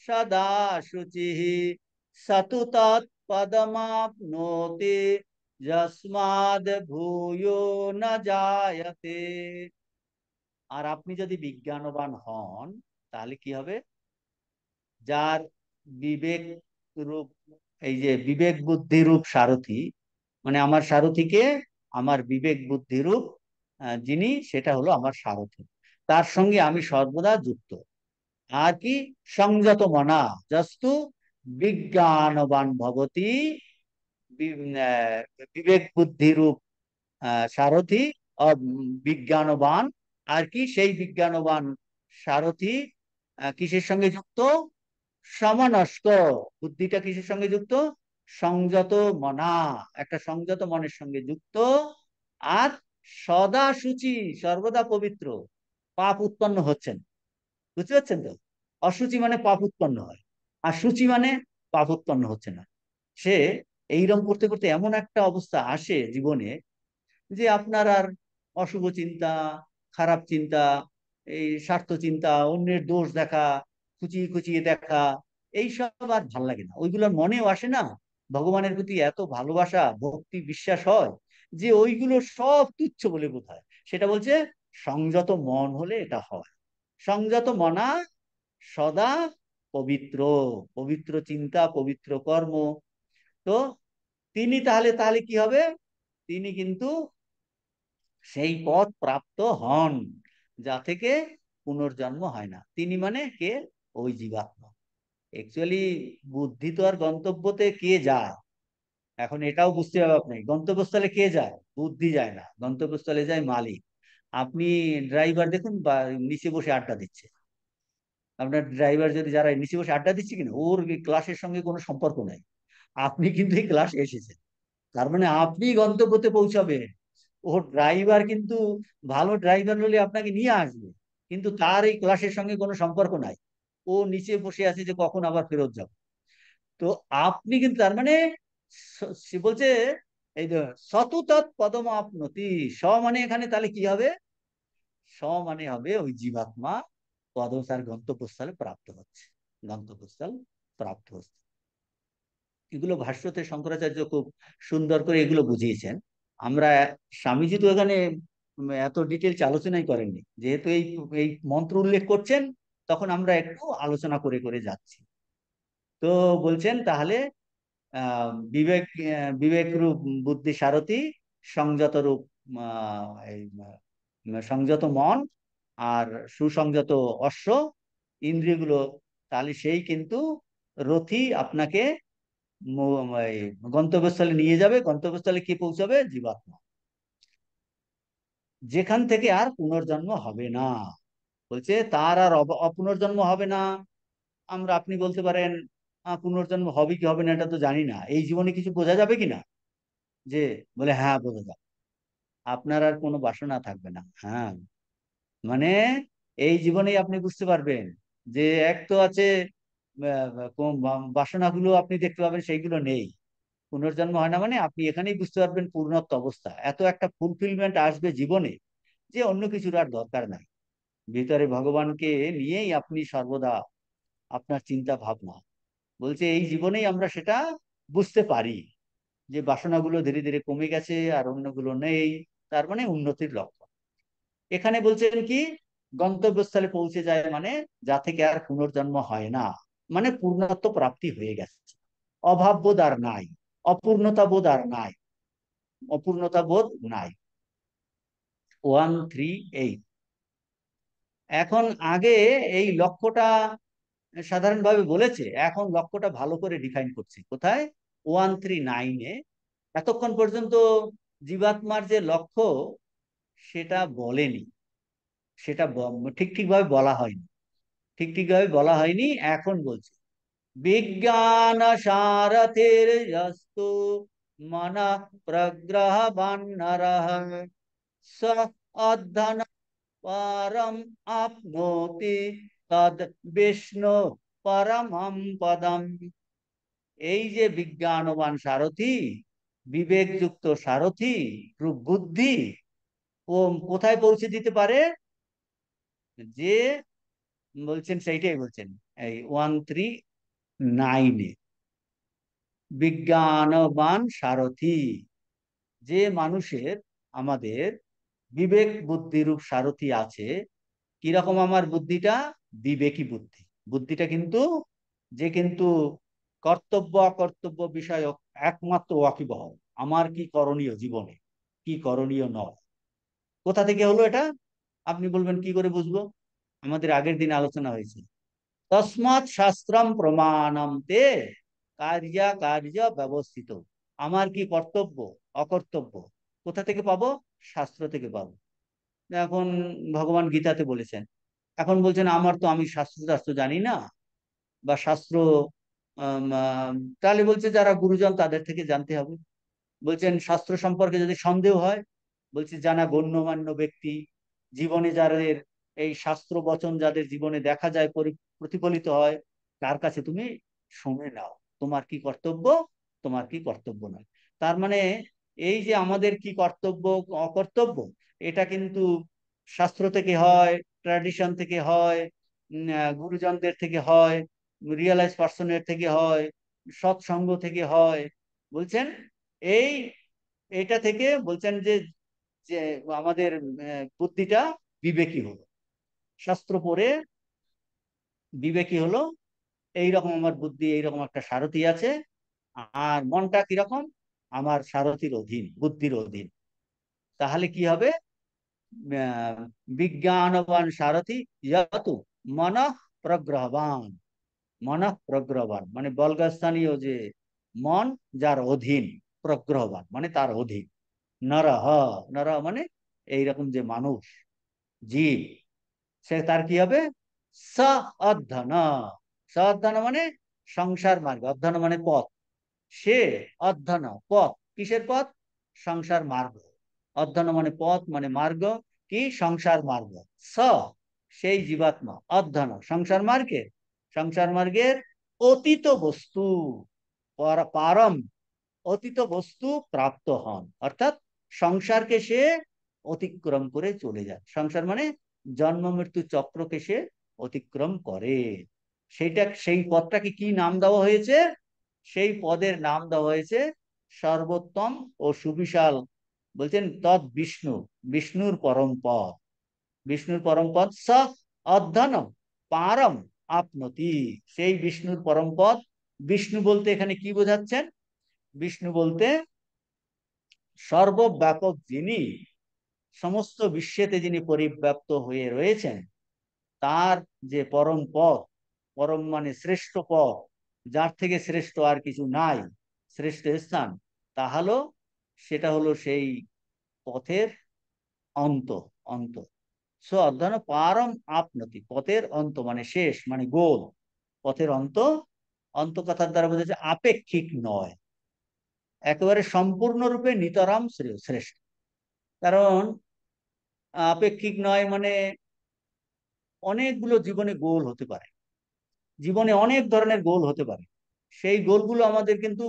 सदा शुचिः सतु तत्पदमाप्नोति यस्माद् भूयो न जायते। আর আপনি যদি বিজ্ঞানবান হন তাহলে কি হবে? যার বিবেক রূপ, এই যে বিবেক বুদ্ধি রূপ সারথি, মানে আমার সারথিকে আমার বিবেক বুদ্ধি রূপ যিনি, সেটা হলো আমার সারথি, তার সঙ্গে আমি সর্বদা যুক্ত। আর কি, সংযত মনা যস্তু বিজ্ঞানবান ভবতি, বিবেক বুদ্ধি রূপ সারথি বিজ্ঞানবান। আর কি, সেই বিজ্ঞানবান সারথি কিসের সঙ্গে যুক্ত? সমনস্ক। বুদ্ধিটা কিসের সঙ্গে যুক্ত? সংযত মনা, একটা সংযত মনের সঙ্গে যুক্ত। আর সদা শুচি, সর্বদা পবিত্র, পাপ উৎপন্ন হচ্ছেন। বুঝতে পারছেন তো? অশুচি মানে পাপ উৎপন্ন হয়, আর শুচি মানে পাপ উৎপন্ন হচ্ছে না। সে এইরকম করতে করতে এমন একটা অবস্থা আসে জীবনে, যে আপনার আর অশুভ চিন্তা, খারাপ চিন্তা, এই স্বার্থ চিন্তা, অন্যের দোষ দেখা, খুচিয়ে খুচিয়ে দেখা, এইসব আর ভাল লাগে না, ওইগুলোর মনেও আসে না। ভগবানের প্রতি এত ভালোবাসা, ভক্তি, বিশ্বাস হয় যে ওইগুলো সব তুচ্ছ বলে বোধ হয়। সেটা বলছে সংযত মন হলে এটা হয়। সংযত মনা সদা পবিত্র, পবিত্র চিন্তা, পবিত্র কর্ম। তো তিনি তাহলে তাহলে কি হবে? তিনি কিন্তু সেই পথ প্রাপ্ত হন যা থেকে পুনর্জন্ম হয় না। তিনি মানে কে? ওই জীবাত্মা। অ্যাকচুয়ালি বুদ্ধি তো আর গন্তব্যতে কে যায়, এখন এটাও বুঝতে হবে আপনাকে। গন্তব্যস্থলে কে যায়? বুদ্ধি যায় না, গন্তব্যস্থলে যায় মালিক। আপনি ড্রাইভার দেখুন, বা নিচে বসে আড্ডা দিচ্ছে। আপনার ড্রাইভার যদি, যারা নিচে বসে আড্ডা দিচ্ছে কিনা, ওর ক্লাসের সঙ্গে কোনো সম্পর্ক নাই। আপনি কিন্তু এই ক্লাস এসেছেন, তার মানে আপনি গন্তব্যতে পৌঁছাবেন। ও ড্রাইভার কিন্তু ভালো ড্রাইভার হলে আপনাকে নিয়ে আসবে, কিন্তু তার এই ক্লাসের সঙ্গে কোনো সম্পর্ক নাই। ও নিচে বসে আছে যে কখন আবার ফেরত যাব। তো আপনি কিন্তু তার মানে সে বলছে এই যে সতত পদম আপনতি। স মানে এখানে তাহলে কি হবে? স মানে হবে ওই জীবাত্মা পদম, তার গন্তব্যস্থলে প্রাপ্ত হচ্ছে, গন্তব্যস্থল প্রাপ্ত হচ্ছে। এগুলো ভাষ্যতে শঙ্করাচার্য খুব সুন্দর করে এগুলো বুঝিয়েছেন। আমরা, স্বামীজি তো এখানে এত ডিটেলস আলোচনাই করেননি, যেহেতু এই এই মন্ত্র উল্লেখ করছেন, তখন আমরা একটু আলোচনা করে করে যাচ্ছি। তো বলছেন তাহলে বিবেক, বিবেক রূপ বুদ্ধি সারথি, সংযত রূপ সংযত মন, আর সুসংযত অশ্ব, ইন্দ্রিয়গুলো, তাহলে সেই কিন্তু রথী আপনাকে এই গন্তব্যস্থলে নিয়ে যাবে। গন্তব্যস্থলে কি পৌঁছাবে? জীবাত্মা, যেখান থেকে আর পুনর্জন্ম হবে না। বলছে তার আর অপুনর্জন্ম হবে না। আমরা, আপনি বলতে পারেন পুনর্জন্ম হবে কি হবে না এটা তো জানি না, এই জীবনে কিছু বোঝা যাবে কিনা? যে বলে হ্যাঁ বোঝা যাবে, আপনার আর কোনো বাসনা থাকবে না। হ্যাঁ, মানে এই জীবনেই আপনি বুঝতে পারবেন যে এক তো আছে বাসনাগুলো আপনি দেখতে পাবেন সেইগুলো নেই। পুনর্জন্ম হয় না, মানে আপনি এখানেই বুঝতে পারবেন পূর্ণত্ব অবস্থা, এত একটা ফুলফিলমেন্ট আসবে জীবনে যে অন্য কিছুর আর দরকার নাই। ভিতরে ভগবানকে নিয়েই আপনি সর্বদা আপনার চিন্তা ভাবনা। বলছে এই জীবনেই আমরা সেটা বুঝতে পারি, যে বাসনাগুলো ধীরে ধীরে কমে গেছে আর অন্যগুলো নেই, তার মানে উন্নতির লক্ষণ। এখানে বলছেন কি, গন্তব্যস্থলে পৌঁছে যায় মানে যা থেকে আর পুনর্জন্ম হয় না, মানে পূর্ণত্ব প্রাপ্তি হয়ে গেছে, অভাব বোধ আর নাই, অপূর্ণতা বোধ আর নাই, অপূর্ণতা বোধ নাই। 138। এখন আগে এই লক্ষ্যটা সাধারণভাবে বলেছে, এখন লক্ষ্যটা ভালো করে ডিফাইন করছে কোথায়? 139-এ। এতক্ষণ পর্যন্ত জীবাত্মার যে লক্ষ্য সেটা বলেনি, সেটা ঠিক ঠিকভাবে বলা হয়নি, ঠিক ঠিকভাবে বলা হয়নি। এখন বলছে বিজ্ঞান সারথের যস্তু মনা প্রগ্রহবান নরঃ স অধ্যয়ন পরম আপনোতি তদ বিষ্ণু পরমম পদম। এই যে বিজ্ঞানবান সারথি, বিবেকযুক্ত সারথি রূপ বুদ্ধি, ও কোথায় পৌঁছে দিতে পারে? যে বলছেন সেইটাই বলছেন এই 139-এ, বিজ্ঞানবান সারথি, যে মানুষের, আমাদের বিবেক বুদ্ধিরূপ সারথি আছে। কিরকম আমার বুদ্ধিটা? বিবেকী বুদ্ধি। বুদ্ধিটা কিন্তু যে কিন্তু কর্তব্য অকর্তব্য বিষয়ক একমাত্র ওয়াকিবহাল। আমার কি করণীয় জীবনে, কি করণীয় নয়। কোথা থেকে হলো এটা? আপনি বলবেন কি করে বুঝবো? আমাদের আগের দিন আলোচনা হয়েছে, তসমাৎ শাস্ত্রম প্রমাণম তে কার্য কার্য ব্যবস্থিত। আমার কি কর্তব্য অকর্তব্য কোথা থেকে পাবো? শাস্ত্র থেকে পাবো। এখন ভগবান গীতাতে বলেছেন, এখন বলছেন আমার তো, আমি শাস্ত্র শাস্ত্র জানি না বা শাস্ত্র, তাহলে বলছে যারা গুরুজন তাদের থেকে জানতে হবে। বলছেন শাস্ত্র সম্পর্কে যদি সন্দেহ হয়, বলছে জানা গণ্যমান্য ব্যক্তি জীবনে যাদের এই শাস্ত্র বচন যাদের জীবনে দেখা যায় প্রতিফলিত হয়, তার কাছে তুমি শুনে নাও তোমার কি কর্তব্য, তোমার কি কর্তব্য নয়। তার মানে এই যে আমাদের কি কর্তব্য অকর্তব্য, এটা কিন্তু শাস্ত্র থেকে হয়, ট্র্যাডিশন থেকে হয়, গুরুজনদের থেকে হয়, রিয়েলাইজ পার্সনের থেকে হয়, সৎসঙ্গ থেকে হয়। বলছেন এই, এটা থেকে বলছেন যে যে আমাদের বুদ্ধিটা বিবেকী হলো, শাস্ত্র পড়ে বিবেকী হলো, এইরকম আমার বুদ্ধি, এইরকম একটা সারথি আছে। আর মনটা কিরকম? আমার সারথির অধীন, বুদ্ধির অধীন। তাহলে কি হবে? আহ, বিজ্ঞানবান সারথি ইয়াতু মনঃ প্রগ্রহবান। মনঃ প্রগ্রহবান মানে বলগাস্থানীয় যে মন, যার অধীন, প্রগ্রহবান মানে তার অধীন। নরহ, নর মানে এইরকম যে মানুষ, জীব, সে তার কি হবে? স অধ্যন। স অধ্যন মানে সংসার মার্গ, অধ্যয়ন মানে পথ। সে অধ্যয়ন পথ, কিসের পথ? সংসার মার্গ। অধ্যয়ন মানে পথ মানে মার্গ, কি সংসার মার্গ। স সেই জীবাত্মা, অধ্যয়ন সংসার মার্গের, সংসার মার্গের অতীত বস্তু, পারম অতীত বস্তু প্রাপ্ত হন। অর্থাৎ সংসারকে সে অতিক্রম করে চলে যায়। সংসার মানে জন্ম মৃত্যু চক্রকে সে অতিক্রম করে। সেইটা, সেই পদটাকে কি নাম দেওয়া হয়েছে? সেই পদের নাম দেওয়া হয়েছে সর্বোত্তম ও সুবিশাল। বলছেন তৎ বিষ্ণু, বিষ্ণুর পরম পদ। বিষ্ণুর পরম পদ স অধ্যয়ন পারম আপনতি। সেই বিষ্ণুর পরম পদ। বিষ্ণু বলতে এখানে কি বোঝাচ্ছেন? বিষ্ণু বলতে সর্বব্যাপক যিনি, সমস্ত বিশ্বেতে যিনি পরিব্যাপ্ত হয়ে রয়েছেন, তার যে পরম পদ, পরম মানে শ্রেষ্ঠ পদ, যার থেকে শ্রেষ্ঠ আর কিছু নাই, শ্রেষ্ঠ স্থান, তা হলো, সেটা হলো সেই পথের অন্ত। অন্ত সো অধ্যয়ন পারম আপনতি, পথের অন্ত মানে শেষ মানে গোল, পথের অন্ত। অন্ত কথার দ্বারা বোঝা যায় আপেক্ষিক নয়, একেবারে সম্পূর্ণরূপে নিতরাম শ্রেষ্ঠ। কারণ আপেক্ষিক নয় মানে অনেকগুলো জীবনে গোল হতে পারে, জীবনে অনেক ধরনের গোল হতে পারে, সেই গোলগুলো আমাদের কিন্তু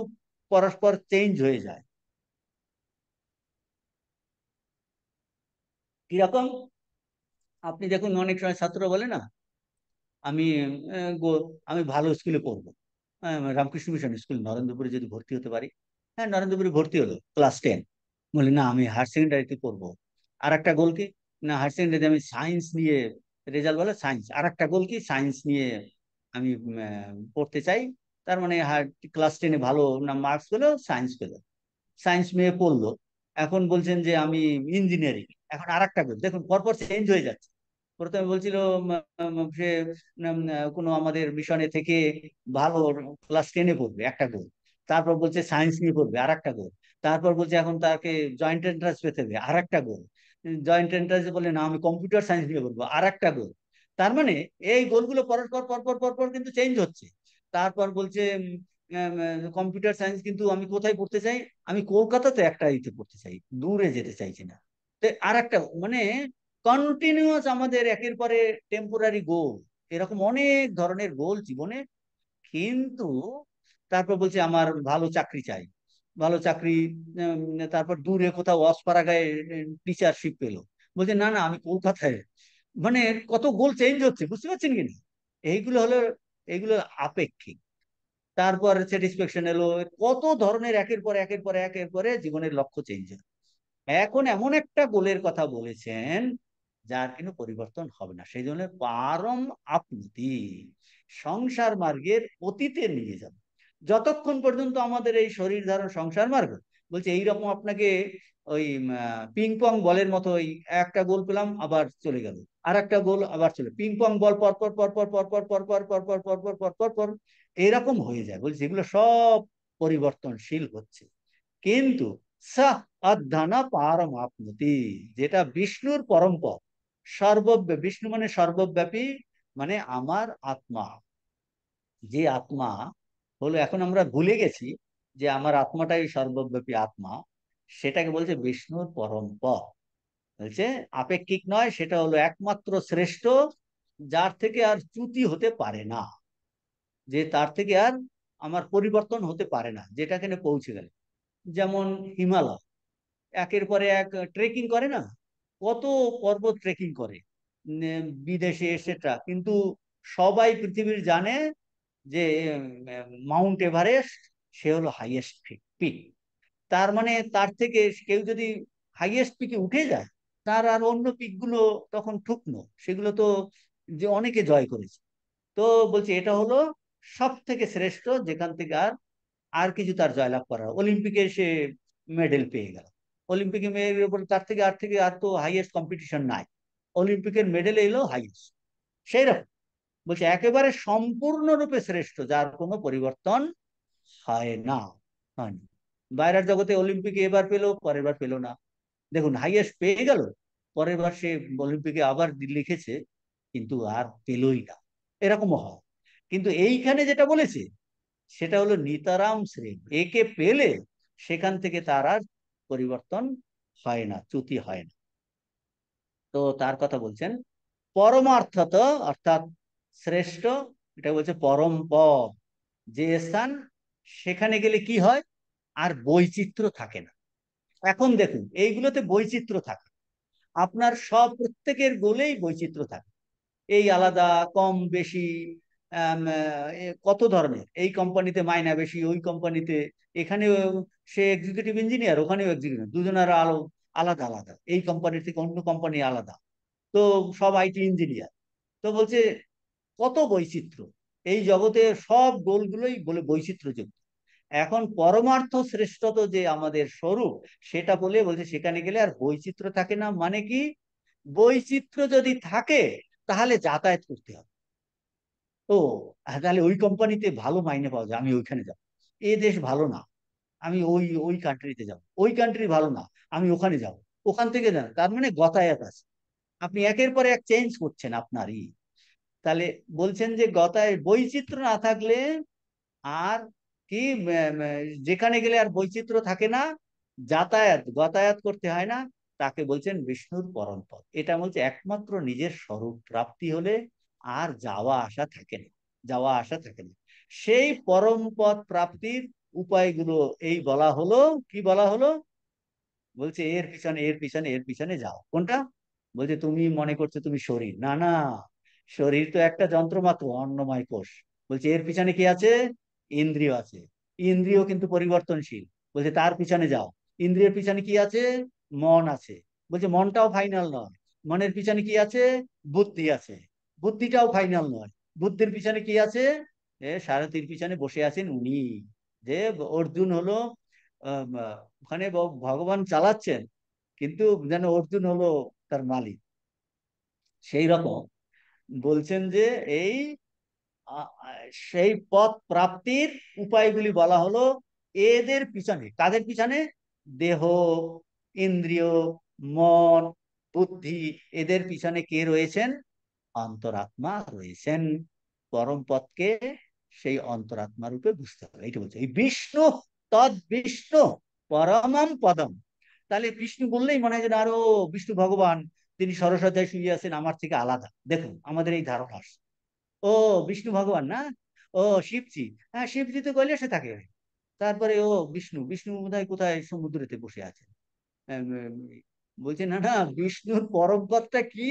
পরস্পর চেঞ্জ হয়ে যায়। কিরকম? আপনি দেখুন অনেক সময় ছাত্র বলে না, আমি আমি ভালো স্কুলে পড়বো, রামকৃষ্ণ মিশন স্কুল নরেন্দ্রপুরে যদি ভর্তি হতে পারি। হ্যাঁ, নরেন্দ্রপুরে ভর্তি হলো ক্লাস 10, বলি না আমি হায়ার সেকেন্ডারিতে পড়বো। আর একটা গোল কি? না হায়ার সেকেন্ডারিতে আমি সায়েন্স নিয়ে, রেজাল্ট বলে সায়েন্স, আর একটা গোল কি? সায়েন্স নিয়ে আমি পড়তে চাই। তার মানে ক্লাস 10-এ ভালো না মার্কস পেলো, সায়েন্স পেলো, সায়েন্স নিয়ে পড়লো। এখন বলছেন যে আমি ইঞ্জিনিয়ারিং। এখন আর একটা গোল দেখুন, পরপর চেঞ্জ হয়ে যাচ্ছে। প্রথমে বলছিল সে কোনো আমাদের মিশনে থেকে ভালো ক্লাস 10-এ পড়বে, একটা গোল। তারপর বলছে সায়েন্স নিয়ে পড়বে, আর একটা গোল। তারপর বলছে এখন তাকে জয়েন্ট এন্ট্রান্স পেতে হবে, আর একটা গোল। জয়েন্ট এন্ট্রান্স বলে না আমি কম্পিউটার সায়েন্স নিয়ে পড়বো, আর একটা গোল। তার মানে এই গোলগুলো পরস্পর পরপর পরপর কিন্তু চেঞ্জ হচ্ছে। তারপর বলছে কম্পিউটার সায়েন্স, কিন্তু আমি কোথায় পড়তে চাই? আমি কলকাতাতে একটা ইতে পড়তে চাই, দূরে যেতে চাইছি না। তো আর একটা মানে কন্টিনিউয়াস আমাদের একের পরে টেম্পোরারি গোল, এরকম অনেক ধরনের গোল জীবনে। কিন্তু তারপর বলছে আমার ভালো চাকরি চাই, ভালো চাকরি। তারপর দূরে কোথাও অস্পারাগায় টিচারশিপ পেলো, বলছে না না আমি কলকাতায়। মানে কত গোল চেঞ্জ হচ্ছে, বুঝতে পারছেন কিনা? এইগুলো হলো, এইগুলো আপেক্ষিক। তারপর স্যাটিসফ্যাকশন এলো, কত ধরনের একের পর একের পর একের পরে জীবনের লক্ষ্য চেঞ্জ হয়। এখন এমন একটা গোলের কথা বলেছেন, যার কোনো পরিবর্তন হবে না। সেই জন্য পারম আপনতি, সংসার মার্গের অতীতে নিয়ে যাবে যতক্ষণ পর্যন্ত আমাদের এই শরীর ধারণ সংসার মার্গ। বলছে এইরকম আপনাকে ওই পিং পং বলের মতো ওই একটা গোল পেলাম আবার চলে গেল, আর একটা গোল আবার চলে, পিং পং বল পর পর পর পর পর পর পর পর পর পর পর পর পর পর পর এরকম হয়ে যায়। বলছে এগুলো সব পরিবর্তনশীল হচ্ছে। কিন্তু সা অধ্যানা পারমাপ্নতি, যেটা বিষ্ণুর পরম পদ, সর্বব্যাপী, বিষ্ণু মানে সর্বব্যাপী, মানে আমার আত্মা, যে আত্মা হলো, এখন আমরা ভুলে গেছি যে আমার আত্মাটাই সর্বব্যাপী আত্মা, সেটাকে বলছে বিষ্ণুর পরম পদ। বলছে আপেক্ষিক নয়, সেটা হলো একমাত্র শ্রেষ্ঠ, যার থেকে আর চ্যুতি হতে পারে না, যে তার থেকে আর আমার পরিবর্তন হতে পারে না, যেটা এখানে পৌঁছে গেলে। যেমন হিমালয়, একের পরে এক ট্রেকিং করে না, কত পর্বত ট্রেকিং করে বিদেশে এসেটা, কিন্তু সবাই পৃথিবীর জানে যে মাউন্ট এভারেস্ট সে হলো হাইয়েস্ট পিক। তার মানে তার থেকে কেউ যদি হাইয়েস্ট পিকে উঠে যায়, তার আর অন্য পিক গুলো তখন ঠুকনো, সেগুলো তো যে অনেকে জয় করেছে। তো বলছে এটা হলো সব থেকে শ্রেষ্ঠ, যেখান থেকে আর আর কিছু তার জয়লাভ করা, অলিম্পিকে সে মেডেল পেয়ে গেল। অলিম্পিকে তার থেকে আর তো হাইয়েস্ট কম্পিটিশন নাই, অলিম্পিকের মেডেল এলো হাইয়েস্ট। সেই রকম বলছে একেবারে সম্পূর্ণরূপে শ্রেষ্ঠ, যার কোনো পরিবর্তন হয় না, হয়নি। বাইরের জগতে অলিম্পিকে এবার পেলো, পরের বার পেলো না, দেখুন হাইয়েস্ট পেয়ে গেল, পরের বার সে অলিম্পিকে আবার লিখেছে, কিন্তু আর পেলই না, এরকমও হয়। কিন্তু এইখানে যেটা বলেছে সেটা হলো নিতারাম শ্রেণী, একে পেলে সেখান থেকে তার আর পরিবর্তন হয় না, চ্যুতি হয় না। তো তার কথা বলছেন পরমার্থত, অর্থাৎ শ্রেষ্ঠ, এটা বলছে পরম পদ, যে স্থান, সেখানে গেলে কি হয়, আর বৈচিত্র্য থাকে না। এখন দেখুন এইগুলোতে বৈচিত্র্য থাকে, আপনার সব প্রত্যেকের গোলেই বৈচিত্র্য থাকে, এই আলাদা কম বেশি, কত ধরনের, এই কোম্পানিতে মাইনা বেশি, ওই কোম্পানিতে, এখানে সে এক্সিকিউটিভ ইঞ্জিনিয়ার, ওখানেও এক্সিকিউটিভ, দুজনের আলো আলাদা আলাদা, এই কোম্পানির থেকে অন্য কোম্পানি আলাদা, তো সব আইটি ইঞ্জিনিয়ার। তো বলছে কত বৈচিত্র্য, এই জগতে সব গোলগুলোই বলে বৈচিত্র্যযুক্ত। এখন পরমার্থ শ্রেষ্ঠত যে আমাদের স্বরূপ, সেটা বলে বলছে সেখানে গেলে আর বৈচিত্র্য থাকে না। মানে কি, বৈচিত্র্য যদি থাকে তাহলে যাতায়াত করতে হবে। ও তাহলে ওই কোম্পানিতে ভালো মাইনে পাওয়া যায়, আমি ওইখানে যাব। এ দেশ ভালো না, আমি ওই ওই কান্ট্রিতে যাব। ওই কান্ট্রি ভালো না, আমি ওখানে যাব। ওখান থেকে যান, তার মানে গতায়াত আছে, আপনি একের পরে এক চেঞ্জ করছেন আপনারই। তাহলে বলছেন যে গতায় বৈচিত্র্য না থাকলে আর কি, যেখানে গেলে আর বৈচিত্র্য থাকে না, যাতায়াত গতায়াত করতে হয় না, তাকে বলছেন বিষ্ণুর পরম পদ। এটা বলছে একমাত্র নিজের স্বরূপ প্রাপ্তি হলে আর যাওয়া আসা থাকে না, যাওয়া আসা থাকে না। সেই পরম পদ প্রাপ্তির উপায়গুলো এই বলা হলো। কি বলা হলো, বলছে এর পিছনে এর পিছনে এর পিছনে যাও। কোনটা, বলছে তুমি মনে করছো তুমি শরীর, না না, শরীর তো একটা যন্ত্র মাত্র, অন্নময় কোষ। বলছে এর পিছনে কি আছে, ইন্দ্রিয় আছে, ইন্দ্রিয় কিন্তু পরিবর্তনশীল। বলছে তার পিছনে যাও, ইন্দ্রিয়ের পিছনে কি আছে, মন আছে। বলছে মনটাও ফাইনাল নয়, মনের পিছনে কি আছে, বুদ্ধি আছে, বুদ্ধিটাও ফাইনাল নয়, বুদ্ধির পিছনে কি আছে, সারথীর পিছনে বসে আছেন উনি, যে অর্জুন হলো ওখানে ভগবান চালাচ্ছেন, কিন্তু যেন অর্জুন হলো তার মালিক। সেই রকম বলছেন যে এই সেই পথ প্রাপ্তির উপায়গুলি বলা হলো। এদের পিছনে, কাদের পিছনে, দেহ, ইন্দ্রিয়, মন, বুদ্ধি, এদের পিছনে কে রয়েছেন, অন্তরাত্মা রয়েছেন। পরম পথকে সেই অন্তরাত্মা রূপে বুঝতে হবে, এইটা বলছে এই বিষ্ণু, তদ বিষ্ণু পরমম পদম। তাহলে বিষ্ণু বললেই মনে হয় যে আরো বিষ্ণু ভগবান, তিনি সরস্বতী শুয়ে আছেন, আমার থেকে আলাদা। দেখুন আমাদের এই ধারণা আসছে, ও বিষ্ণু ভগবান না, ও শিবজি, হ্যাঁ শিবজি তো কৈলাসে থাকে, তারপরে ও বিষ্ণু, বিষ্ণু বোধহয় কোথায় সমুদ্রেতে বসে আছে। আম, আম, বলছে না না, বিষ্ণুর পরম পদটা কি,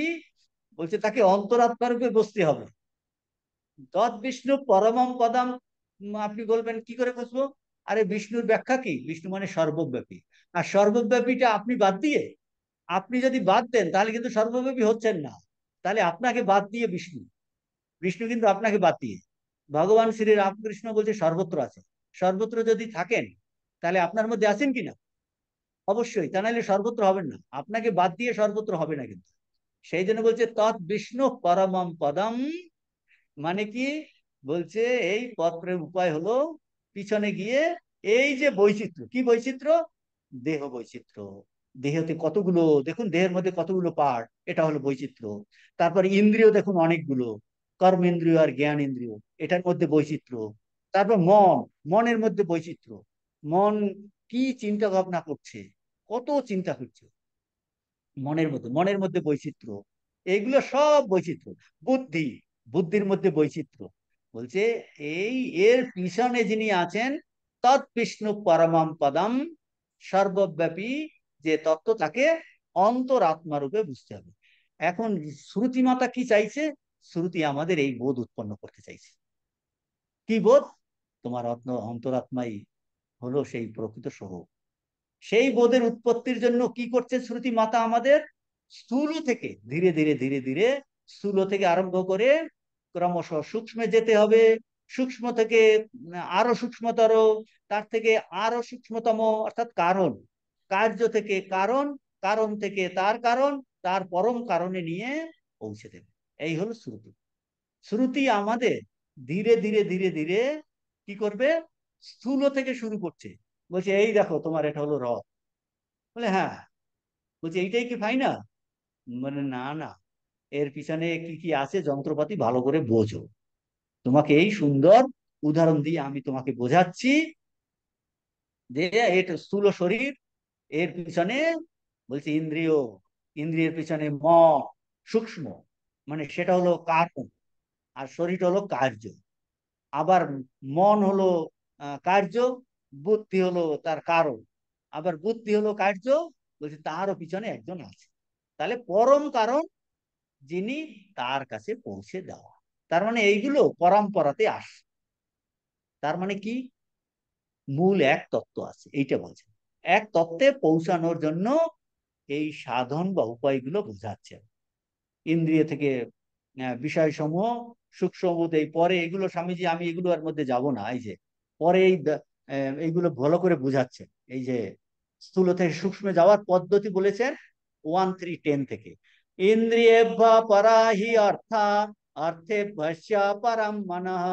বলছে তাকে অন্তরাত্মা রূপে বসতে হবে। তৎ বিষ্ণু পরমম পদম। আপনি বলবেন কি করে বুঝবো, আরে বিষ্ণুর ব্যাখ্যা কি, বিষ্ণু মানে সর্বব্যাপী, আর সর্বব্যাপীটা আপনি বাদ দিয়ে আপনি যদি বাদ দেন তাহলে কিন্তু সর্বব্যাপী হচ্ছেন না। তাহলে আপনাকে বাদ দিয়ে বিষ্ণু, বিষ্ণু কিন্তু আপনাকে বাদ দিয়ে, ভগবান শ্রী রামকৃষ্ণ বলছে সর্বত্র আছে। সর্বত্র যদি থাকেন তাহলে আপনার মধ্যে আছেন কিনা? অবশ্যই, তা নাহলে সর্বত্র হবেন না, আপনাকে বাদ দিয়ে সর্বত্র হবে না কিন্তু। সেই জন্য বলছে তৎ বিষ্ণু পরমম পদম, মানে কি বলছে, এই পথের উপায় হলো পিছনে গিয়ে এই যে বৈচিত্র্য, কি বৈচিত্র্য? দেহ বৈচিত্র্য। দেহতে কতগুলো, দেখুন দেহের মধ্যে কতগুলো পার্ট, এটা হলো বৈচিত্র্য। তারপর ইন্দ্রিয় দেখুন অনেকগুলো, কর্মেন্দ্রিয় আর জ্ঞান ইন্দ্রিয়, এটার মধ্যে বৈচিত্র্য। তারপর মন, মনের মধ্যে বৈচিত্র্য। মন কি চিন্তা ভাবনা করছে, কত চিন্তা করছে মনের মধ্যে বৈচিত্র্য, এইগুলো সব বৈচিত্র্য। বুদ্ধি, বুদ্ধির মধ্যে বৈচিত্র্য। বলছে এই এর পিছনে যিনি আছেন, তৎ বিষ্ণু পরমম পদম, সর্বব্যাপী যে তত্ত্ব, তাকে অন্তরাত্মা রূপে বুঝতে হবে। এখন শ্রুতি মাতা কি চাইছে? শ্রুতি আমাদের এই বোধ উৎপন্ন করতে চাইছে। কি বোধ? তোমার অন্তরাত্মাই হলো সেই প্রকৃত স্বরূপ। সেই বোধের উৎপত্তির জন্য কি করছে শ্রুতি মাতা আমাদের? স্থূল থেকে ধীরে ধীরে ধীরে ধীরে, স্থূল থেকে আরম্ভ করে ক্রমশ সূক্ষ্মে যেতে হবে। সূক্ষ্ম থেকে আরো সূক্ষ্মতর, তার থেকে আরো সূক্ষ্মতম, অর্থাৎ কারণ, কার্য থেকে কারণ, কারণ থেকে তার কারণ, তার পরম কারণে নিয়ে পৌঁছে দেবে। এই হলো শ্রুতি। শ্রুতি আমাদের ধীরে ধীরে ধীরে ধীরে কি করবে? স্থূল থেকে শুরু করছে, বলছে এই দেখো তোমার এটা হলো রথ। বলে হ্যাঁ। বলছে এইটাই কি ফাইনাল? মানে না না, এর পিছনে কি কি আছে যন্ত্রপাতি ভালো করে বোঝো। তোমাকে এই সুন্দর উদাহরণ দিয়ে আমি তোমাকে বোঝাচ্ছি যে এটা স্থূল শরীর, এর পিছনে বলছে ইন্দ্রিয়, ইন্দ্রিয়ের পিছনে মন সূক্ষ্ম, মানে সেটা হলো কারণ, আর শরীর হলো কার্য। আবার মন হলো কার্য, বুদ্ধি হলো তার কারণ, আবার বুদ্ধি হলো কার্য। বলছে তারও পিছনে একজন আছে, তাহলে পরম কারণ যিনি, তার কাছে পৌঁছে দেওয়া। তার মানে এইগুলো পরম্পরাতে আসে। তার মানে কি? মূল এক তত্ত্ব আছে, এইটা বলছে। এক তত্ত্বে পৌঁছানোর জন্য এই সাধন বা উপায়গুলো বোঝাচ্ছে। ইন্দ্রিয় থেকে বিষয় সমূহ সূক্ষ্মবোধ, এই পরে এগুলো স্বামীজি, আমি এগুলোর মধ্যে যাব না, এই যে পরে এইগুলো ভালো করে বুঝাচ্ছে। এই যে স্থূল থেকে সূক্ষ্মে যাওয়ার পদ্ধতি বলেছেন 1, 3, 10 থেকে। ইন্দ্রিয়েভ্য পরাহি অর্থা, অর্থে ভস্য পরম মনঃ,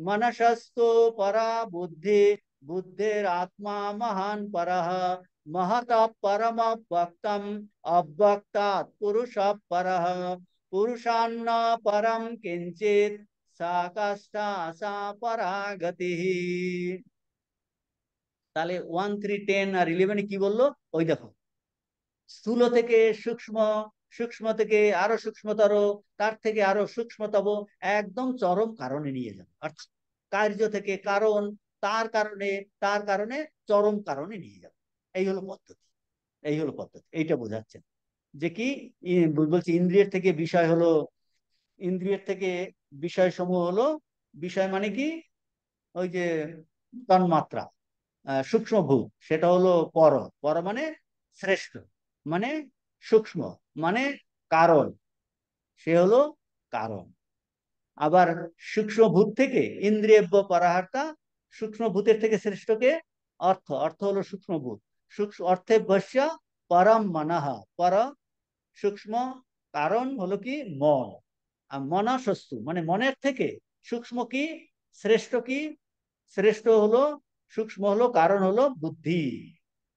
মনসস্তু পরা বুদ্ধি, বুদ্ধের আত্মা মহান পরঃ, মহত পরম ভক্তম, অব্যক্তাৎ পুরুষ পরঃ, পুরুষান্ন পরম কিঞ্চিত, সা কাষ্ঠা সা পরাগতি। তাহলে 1, 3, 10 আর 11 কি বললো? ওই দেখো, স্থূল থেকে সূক্ষ্ম, সূক্ষ্ম থেকে আরো সূক্ষ্মতর, তার থেকে আরো সূক্ষ্মতম, একদম চরম কারণে নিয়ে যাবে। অর্থাৎ কার্য থেকে কারণ, তার কারণে, তার কারণে চরম কারণে নিয়ে যাবে। এই হলো পদ্ধতি, এই হলো পদ্ধতি, এইটা বোঝাচ্ছেন। যে কি বলছি, ইন্দ্রিয়ের থেকে বিষয় হলো, ইন্দ্রিয়ের থেকে বিষয় সমূহ হলো, বিষয় মানে কি? ওই যে তন্মাত্রা, সূক্ষ্মভূত, সেটা হলো পর, পর মানে শ্রেষ্ঠ, মানে সূক্ষ্ম, মানে কারণ, সে হলো কারণ। আবার সূক্ষ্মভূত থেকে ইন্দ্রিয়ব্য পরাহার্তা, সূক্ষ্মভূতের থেকে শ্রেষ্ঠকে অর্থ, অর্থ হলো সূক্ষ্মভূত, সূক্ষ্ম অর্থে বস্য পরম মনহা, পর সূক্ষ্ম, কারণ হলো কি মন, আর মনসস্তু মানে মনের থেকে সূক্ষ্ম কি, শ্রেষ্ঠ কি? শ্রেষ্ঠ হলো, সূক্ষ্ম হলো, কারণ হলো বুদ্ধি।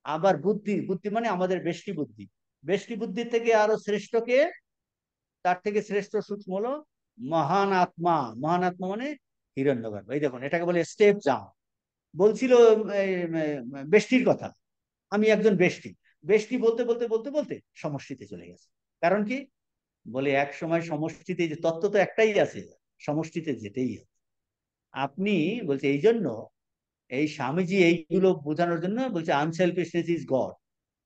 আবার বুদ্ধি, বুদ্ধি মানে আমাদের বেষ্টি বুদ্ধি, বেষ্টি বুদ্ধির থেকে আরো শ্রেষ্ঠকে, তার থেকে শ্রেষ্ঠ সূক্ষ্ম হলো মহান আত্মা। মহান আত্মা মানে হিরণ্যগর্ভ। এই দেখুন এটাকে বলে স্টেপ ডাউন। বলছিল বেষ্টির কথা, আমি একজন বেষ্টি, বেষ্টি বলতে বলতে বলতে বলতে সমষ্টিতে চলে গেছে। কারণ কি? বলে এক সময় সমষ্টিতে, যে তত্ত্ব তো একটাই আছে, সমষ্টিতে যেতেই হবে। আপনি বলছে এই জন্য এই স্বামীজি এইগুলো বোঝানোর জন্য বলছে আনসেলফিশনেস ইজ গড,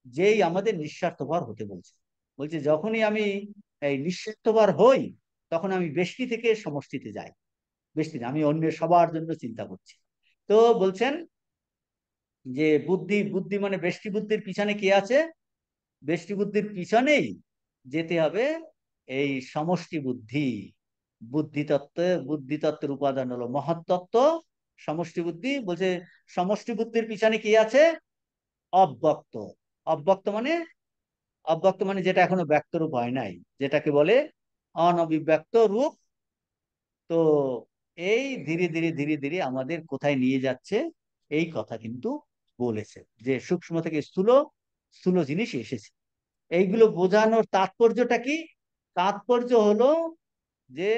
যেই আমাদের নিঃস্বার্থপর হতে বলছে। বলছে যখনই আমি এই নিঃস্বার্থপর হই, তখন আমি ব্যষ্টি থেকে সমষ্টিতে যাই। ব্যষ্টি না, আমি অন্যের সবার জন্য চিন্তা করছি। তো বলছেন যে বুদ্ধি, বুদ্ধি মানে ব্যষ্টি বুদ্ধির পিছনে কে আছে? ব্যষ্টি বুদ্ধির পিছনেই যেতে হবে এই সমষ্টি বুদ্ধি। বুদ্ধিতত্ত্বের উপাদান হলো মহত্তত্ত্ব, সমষ্টি বুদ্ধি। বলছে সমষ্টি বুদ্ধির পিছনে কি আছে? অব্যক্ত। অব্যক্ত মানে, অব্যক্ত মানে যেটা এখনো ব্যক্ত রূপ হয় নাই, যেটাকে বলে অনভিব্যক্ত রূপ। তো এই ধীরে ধীরে ধীরে ধীরে আমাদের কোথায় নিয়ে যাচ্ছে, এই কথা কিন্তু বলেছে যে সূক্ষ্ম থেকে স্থূল, স্থূল জিনিস এসেছে। এইগুলো বোঝানোর তাৎপর্যটা কি? তাৎপর্য হলো যে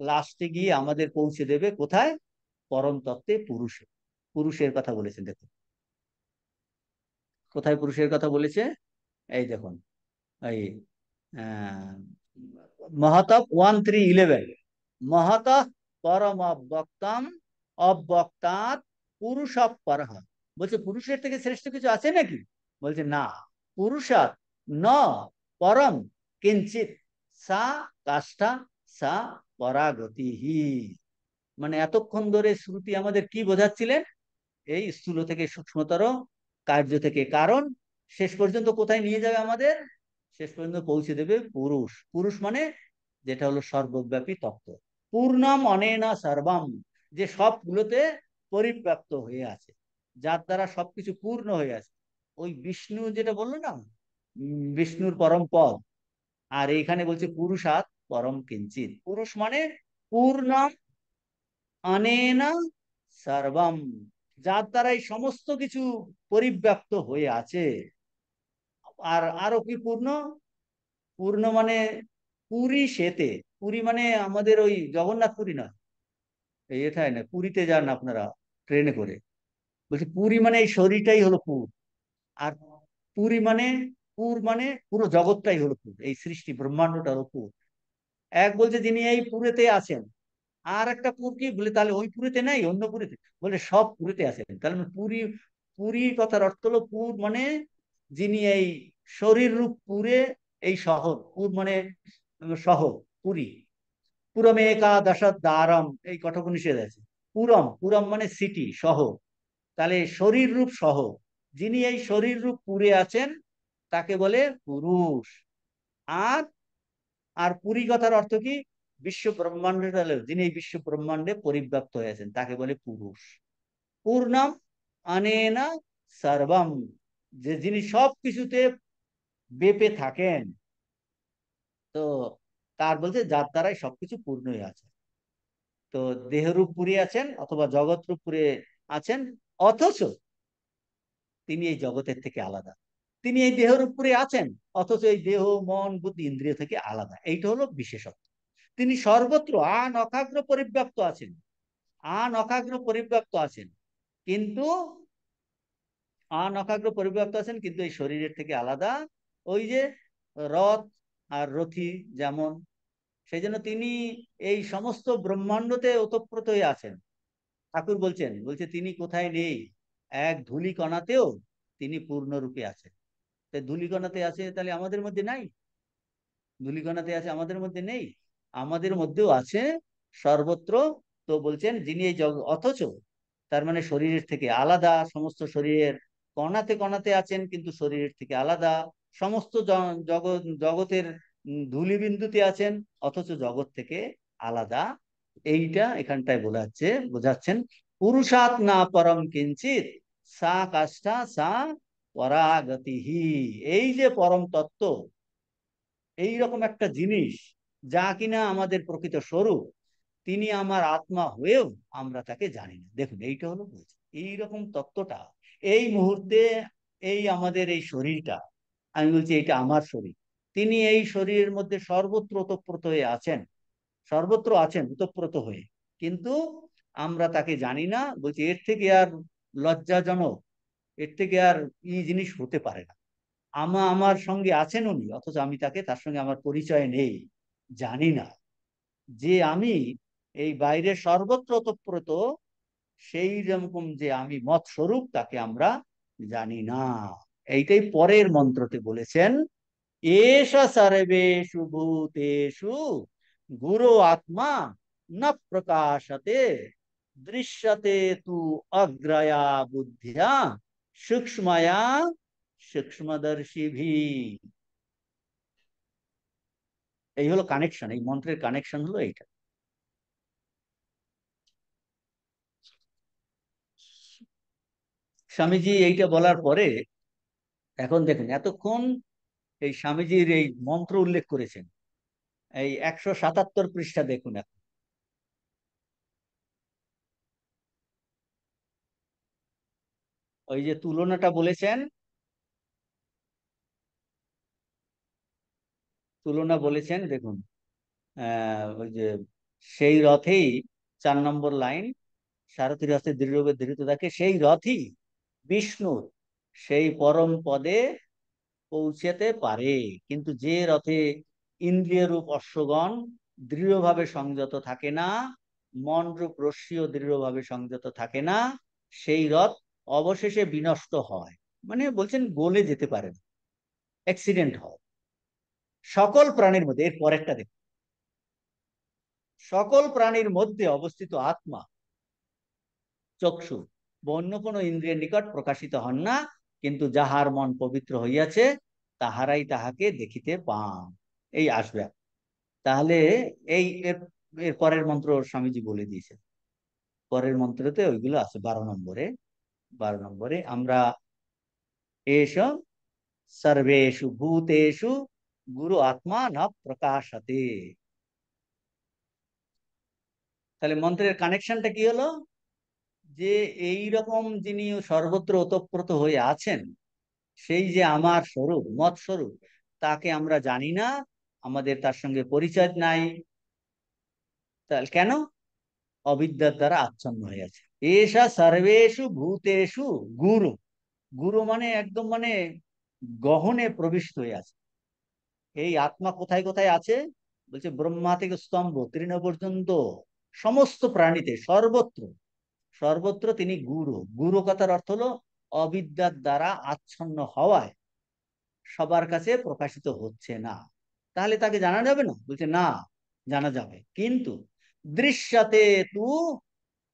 লাস্টে গিয়ে আমাদের পৌঁছে দেবে কোথায়? পরম তত্ত্বে, পুরুষে। পুরুষের কথা বলেছেন, দেখুন কোথায় পুরুষের কথা বলেছে। এই দেখুন, এই মহাতপ 1:3-11, মহাত পরম অব্যক্তম অব্যক্তাৎ পুরুষ পরহ। বলছে পুরুষের থেকে শ্রেষ্ঠ কিছু আছে নাকি? বলছে না। পুরুষাৎ ন পরম কিঞ্চিত সা কাষ্ঠা সা পরাগতিহি। মানে এতক্ষণ ধরে শ্রুতি আমাদের কি বোঝাচ্ছিলেন? এই স্থূল থেকে সূক্ষ্মতর, কার্য থেকে কারণ, শেষ পর্যন্ত কোথায় নিয়ে যাবে আমাদের? শেষ পর্যন্ত পৌঁছে দেবে পুরুষ। পুরুষ মানে যেটা হলো সর্বব্যাপী তত্ত্ব। পূর্ণম অনেনা সর্বম, যে সবগুলোতে পরিব্যাপ্ত হয়ে আছে, যার দ্বারা সবকিছু পূর্ণ হয়ে আছে। ওই বিষ্ণু যেটা বললো না, বিষ্ণুর পরম পদ। আর এইখানে বলছে পুরুষাৎ পরম কিঞ্চিত। পুরুষ মানে পূর্ণম অনেনা সর্বম, যার দ্বারাই সমস্ত কিছু পরিব্যাপ্ত হয়ে আছে। আর আরো কি পূর্ণ? পূর্ণ মানে পুরী সেতে। পুরী মানে আমাদের ওই জগন্নাথ পুরী না, এই এটাই না, পুরীতে যান আপনারা ট্রেনে করে। বলছি পুরী মানে এই শরীরটাই হলো পুর। আর পুরী মানে, পুর মানে পুরো জগৎটাই হলো পুর, এই সৃষ্টি ব্রহ্মাণ্ডটা হলো পুর। এক বলছে যিনি এই পুরেতে আছেন, আর একটা পুর কি বলে, তাহলে ওই পুরীতে নাই, অন্য পুরীতে? বলে সব পুরীতে আছেন। তাহলে মানে পুরী, পুরী কথার অর্থ হলো পুর মানে যিনি এই শরীর রূপ পুরে, এই শহর পুর মানে শহর পুরী। পুরমে একাদশ দ্বারম, এই কঠোপনিষেধ আছে। পুরম, পুরম মানে সিটি, শহর। তাহলে শরীর রূপ শহর, যিনি এই শরীর রূপ পুরে আছেন তাকে বলে পুরুষ। আর আর পুরী কথার অর্থ কি? বিশ্ব ব্রহ্মাণ্ডের, যিনি এই বিশ্ব ব্রহ্মাণ্ডে পরিব্যাপ্ত হয়েছেন তাকে বলে পুরুষ। পূর্ণম অনেনা সর্বম, যে যিনি সব কিছুতে বেপে থাকেন। তো তার বলছে যার দ্বারাই সবকিছু পূর্ণ হয়ে আছে। তো দেহরূপ পুরে আছেন অথবা জগৎ রূপ পুরে আছেন, অথচ তিনি এই জগতের থেকে আলাদা। তিনি এই দেহরূপ পুরে আছেন, অথচ এই দেহ মন বুদ্ধি ইন্দ্রিয় থেকে আলাদা। এইটা হলো বিশেষত্ব। তিনি সর্বত্র নখাগ্র পরিব্যাপ্ত আছেন, নখাগ্র পরিব্যাপ্ত আছেন, কিন্তু নখাগ্র পরিব্যাপ্ত আছেন কিন্তু এই শরীরের থেকে আলাদা। ওই যে রথ আর রথী যেমন, সেই জন্য তিনি এই সমস্ত ব্রহ্মাণ্ডতে ওতপ্রোত হয়ে আছেন। ঠাকুর বলছেন, বলছে তিনি কোথায় নেই, এক ধূলিকণাতেও তিনি পূর্ণরূপে আছেন। ধূলিকণাতে আছে, তাহলে আমাদের মধ্যে নাই? ধূলিকণাতে আছে, আমাদের মধ্যে নেই? আমাদের মধ্যেও আছে, সর্বত্র। তো বলছেন যিনি এই অথচ তার মানে শরীরের থেকে আলাদা, সমস্ত শরীরের কণাতে কণাতে আছেন কিন্তু শরীরের থেকে আলাদা। সমস্ত জগৎ, জগতের ধূলিবিন্দুতে আছেন, অথচ জগৎ থেকে আলাদা। এইটা এখানটায় বোঝাচ্ছেন। পুরুষাৎ না পরম কিঞ্চিত সা কাষ্ঠা সা পরাগতিহি। এই যে পরম তত্ত্ব, এইরকম একটা জিনিস যা কিনা আমাদের প্রকৃত স্বরূপ, তিনি আমার আত্মা হয়েও আমরা তাকে জানি না। দেখুন এইটা হলো বলছে এইরকম তত্ত্বটা এই মুহূর্তে, এই আমাদের এই শরীরটা, আমি বলছি এটা আমার শরীর, তিনি এই শরীরের মধ্যে সর্বত্র ওতপ্রোত হয়ে আছেন, সর্বত্র আছেন ওতপ্রোত হয়ে, কিন্তু আমরা তাকে জানি না। বলছি এর থেকে আর লজ্জাজনক, এর থেকে আর এই জিনিস হতে পারে না। আমার সঙ্গে আছেন উনি, অথচ আমি তাকে, তার সঙ্গে আমার পরিচয় নেই, জানি না যে আমি এই বাইরের সর্বত্র ওতপ্রোত, সেই রকম যে আমি মত স্বরূপ তাকে আমরা জানি না। এইটাই পরের মন্ত্রতে বলেছেন, এষা সর্বেষু ভূতেষু গুরু আত্মা ন প্রকাশতে দৃশ্যতে তু অগ্রয়া বুদ্ধিয়া সূক্ষ্ময়া সূক্ষ্মদর্শিভি। এই হলো কানেকশন, এই মন্ত্রের কানেকশন হলো এইটা। স্বামীজি এইটা বলার পরে এখন দেখেন, এতক্ষণ এই স্বামীজির এই মন্ত্র উল্লেখ করেছেন, এই 177 পৃষ্ঠা দেখুন এখন। ওই যে তুলনাটা বলেছেন, তুলনা বলেছেন দেখুন, ওই যে সেই রথেই 4 নম্বর লাইন, সারথীর হস্তে দৃঢ়রূপে ধৃত থাকে, সেই রথই বিষ্ণুর সেই পরম পদে পৌঁছেতে পারে। কিন্তু যে রথে ইন্দ্রিয় রূপ অশ্বগণ দৃঢ়ভাবে সংযত থাকে না, মন রূপ রশ্মিও দৃঢ়ভাবে সংযত থাকে না, সেই রথ অবশেষে বিনষ্ট হয়। মানে বলছেন গলে যেতে পারে না, অ্যাক্সিডেন্ট হয়। সকল প্রাণীর মধ্যে, এর পরেরটা দেখুন, সকল প্রাণীর মধ্যে অবস্থিত আত্মা চক্ষু অন্য কোন ইন্দ্রিয়ের নিকট প্রকাশিত হন না, কিন্তু যাহার মন পবিত্র হইয়াছে তাহারাই তাহাকে দেখিতে পান। এই আসবে। তাহলে এই এর এর পরের মন্ত্র স্বামীজি বলে দিয়েছে, পরের মন্ত্রতে ওইগুলো আছে। 12 নম্বরে, 12 নম্বরে আমরা এস সর্বেষু ভূতেষু গুরু আত্মা না প্রকাশতে। তাহলে মন্ত্রের কানেকশনটা কি হলো, যে এই রকম যিনি সর্বত্র ওতপ্রোত হয়ে আছেন, সেই যে আমার স্বরূপ, মত স্বরূপ, তাকে আমরা জানি না, আমাদের তার সঙ্গে পরিচয় নাই। তাহলে কেন? অবিদ্যার দ্বারা আচ্ছন্ন হয়ে আছে। এসা সর্বেষু ভূতেষু গুরু, গুরু মানে একদম মানে গহনে প্রবিষ্ট হয়ে আছে। এই আত্মা কোথায় কোথায় আছে? বলছে ব্রহ্মা থেকে স্তম্ভ তৃণ পর্যন্ত সমস্ত প্রাণীতে, সর্বত্র, সর্বত্র তিনি গুরু। গুরু কথার অর্থ হলো অবিদ্যার দ্বারা আচ্ছন্ন হওয়ায় সবার কাছে প্রকাশিত হচ্ছে না। তাহলে তাকে জানা যাবে না? বলছে না, জানা যাবে, কিন্তু দৃশ্যতে তু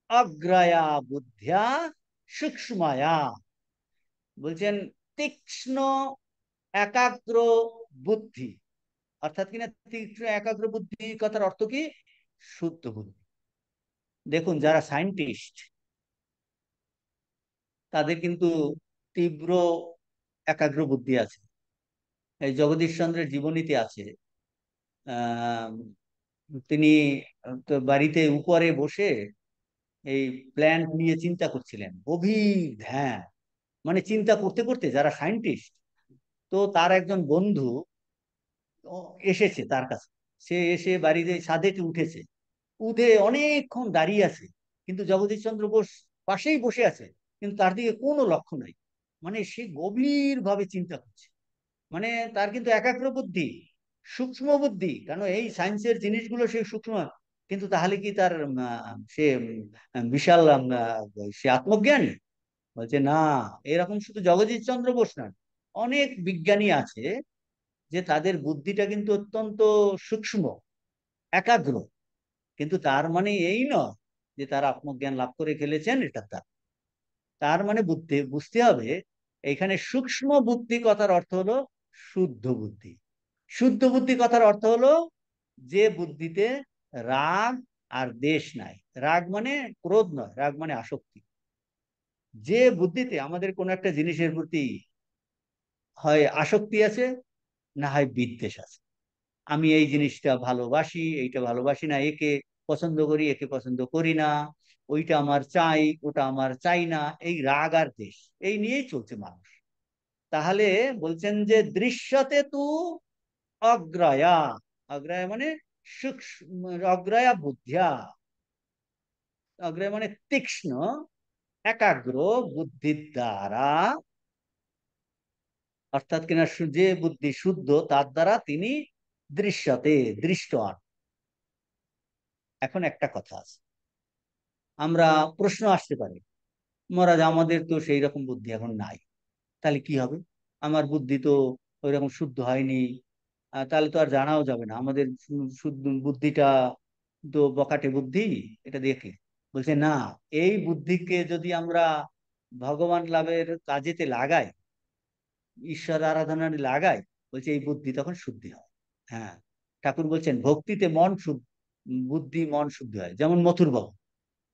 অগ্রায়া বুদ্ধিয়া সূক্ষ্মায়া। বলছেন তীক্ষ্ণ একাগ্র বুদ্ধি, অর্থাৎ কিনা তীক্ষ্ণ একাগ্র বুদ্ধি কথার অর্থ কি? শুদ্ধ বুদ্ধি। দেখুন যারা সায়েন্টিস্ট, তাদের কিন্তু তীব্র একাগ্র বুদ্ধি আছে। এই জগদীশ চন্দ্রের জীবনীতে আছে, আহ তিনি তো বাড়িতে উপরে বসে এই প্ল্যান্ট নিয়ে চিন্তা করছিলেন, গভীর ধ্যান, মানে চিন্তা করতে করতে, যারা সায়েন্টিস্ট, তো তার একজন বন্ধু এসেছে তার কাছে। সে এসে বাড়িতে ছাদে উঠেছে, উঠে অনেকক্ষণ দাঁড়িয়ে আছে, কিন্তু জগদীশ চন্দ্র বোস পাশেই বসে আছে, কিন্তু তার দিকে কোনো লক্ষ্য নাই। মানে সে গভীর ভাবে চিন্তা করছে। মানে তার কিন্তু একাগ্র বুদ্ধি, সূক্ষ্ম বুদ্ধি, কারণ এই সায়েন্সের জিনিসগুলো সে সূক্ষ্ম। কিন্তু তাহলে কি তার সে বিশাল সে আত্মজ্ঞানী? বলছে না, এরকম শুধু জগদীশ চন্দ্র বোস না, অনেক বিজ্ঞানী আছে যে তাদের বুদ্ধিটা কিন্তু অত্যন্ত সূক্ষ্ম, একাগ্র, কিন্তু তার মানে এই নয় যে তারা আত্মজ্ঞান লাভ করে ফেলেছেন, এটা তার, তার মানে বুদ্ধি বুঝতে হবে। এখানে সূক্ষ্ম বুদ্ধি কথার অর্থ হলো শুদ্ধ বুদ্ধি। শুদ্ধ বুদ্ধি কথার অর্থ হলো যে বুদ্ধিতে রাগ আর দ্বেষ নাই। রাগ মানে ক্রোধ নয়, রাগ মানে আসক্তি। যে বুদ্ধিতে আমাদের কোনো একটা জিনিসের প্রতি হয় আসক্তি আছে, না হয় বিদ্বেষ আছে। আমি এই জিনিসটা ভালোবাসি, এইটা ভালোবাসি না, একে পছন্দ করি, একে পছন্দ করি না, ওইটা আমার চাই, ওটা আমার চাই না, এই রাগ আর দেশ, এই নিয়েই চলছে মানুষ। তাহলে বলছেন যে দৃশ্যতে তু অগ্রায়া, অগ্রায়া মানে সূক্ষ্ম, অগ্রায়া বুদ্ধিয়া, অগ্রায়া মানে তীক্ষ্ণ একাগ্র বুদ্ধির দ্বারা, অর্থাৎ কিনা যে বুদ্ধি শুদ্ধ, তার দ্বারা তিনি দৃশ্যতে, দৃষ্ট হন। এখন একটা কথা আছে, আমরা প্রশ্ন আসতে পারে, মহারাজ আমাদের তো সেই রকম বুদ্ধি এখন নাই, তাহলে কি হবে? আমার বুদ্ধি তো ওই রকম শুদ্ধ হয়নি, তাহলে তো আর জানাও যাবে না আমাদের শুদ্ধ বুদ্ধিটা তো বকাটে বুদ্ধি, এটা দেখে। বলছে না, এই বুদ্ধিকে যদি আমরা ভগবান লাভের কাজেতে লাগাই, ঈশ্বর আরাধনায় লাগাই, বলছে এই বুদ্ধি তখন শুদ্ধি হয়। হ্যাঁ, ঠাকুর বলছেন ভক্তিতে মন শুদ্ধ, বুদ্ধি মন শুদ্ধ হয়। যেমন মথুরবাবু,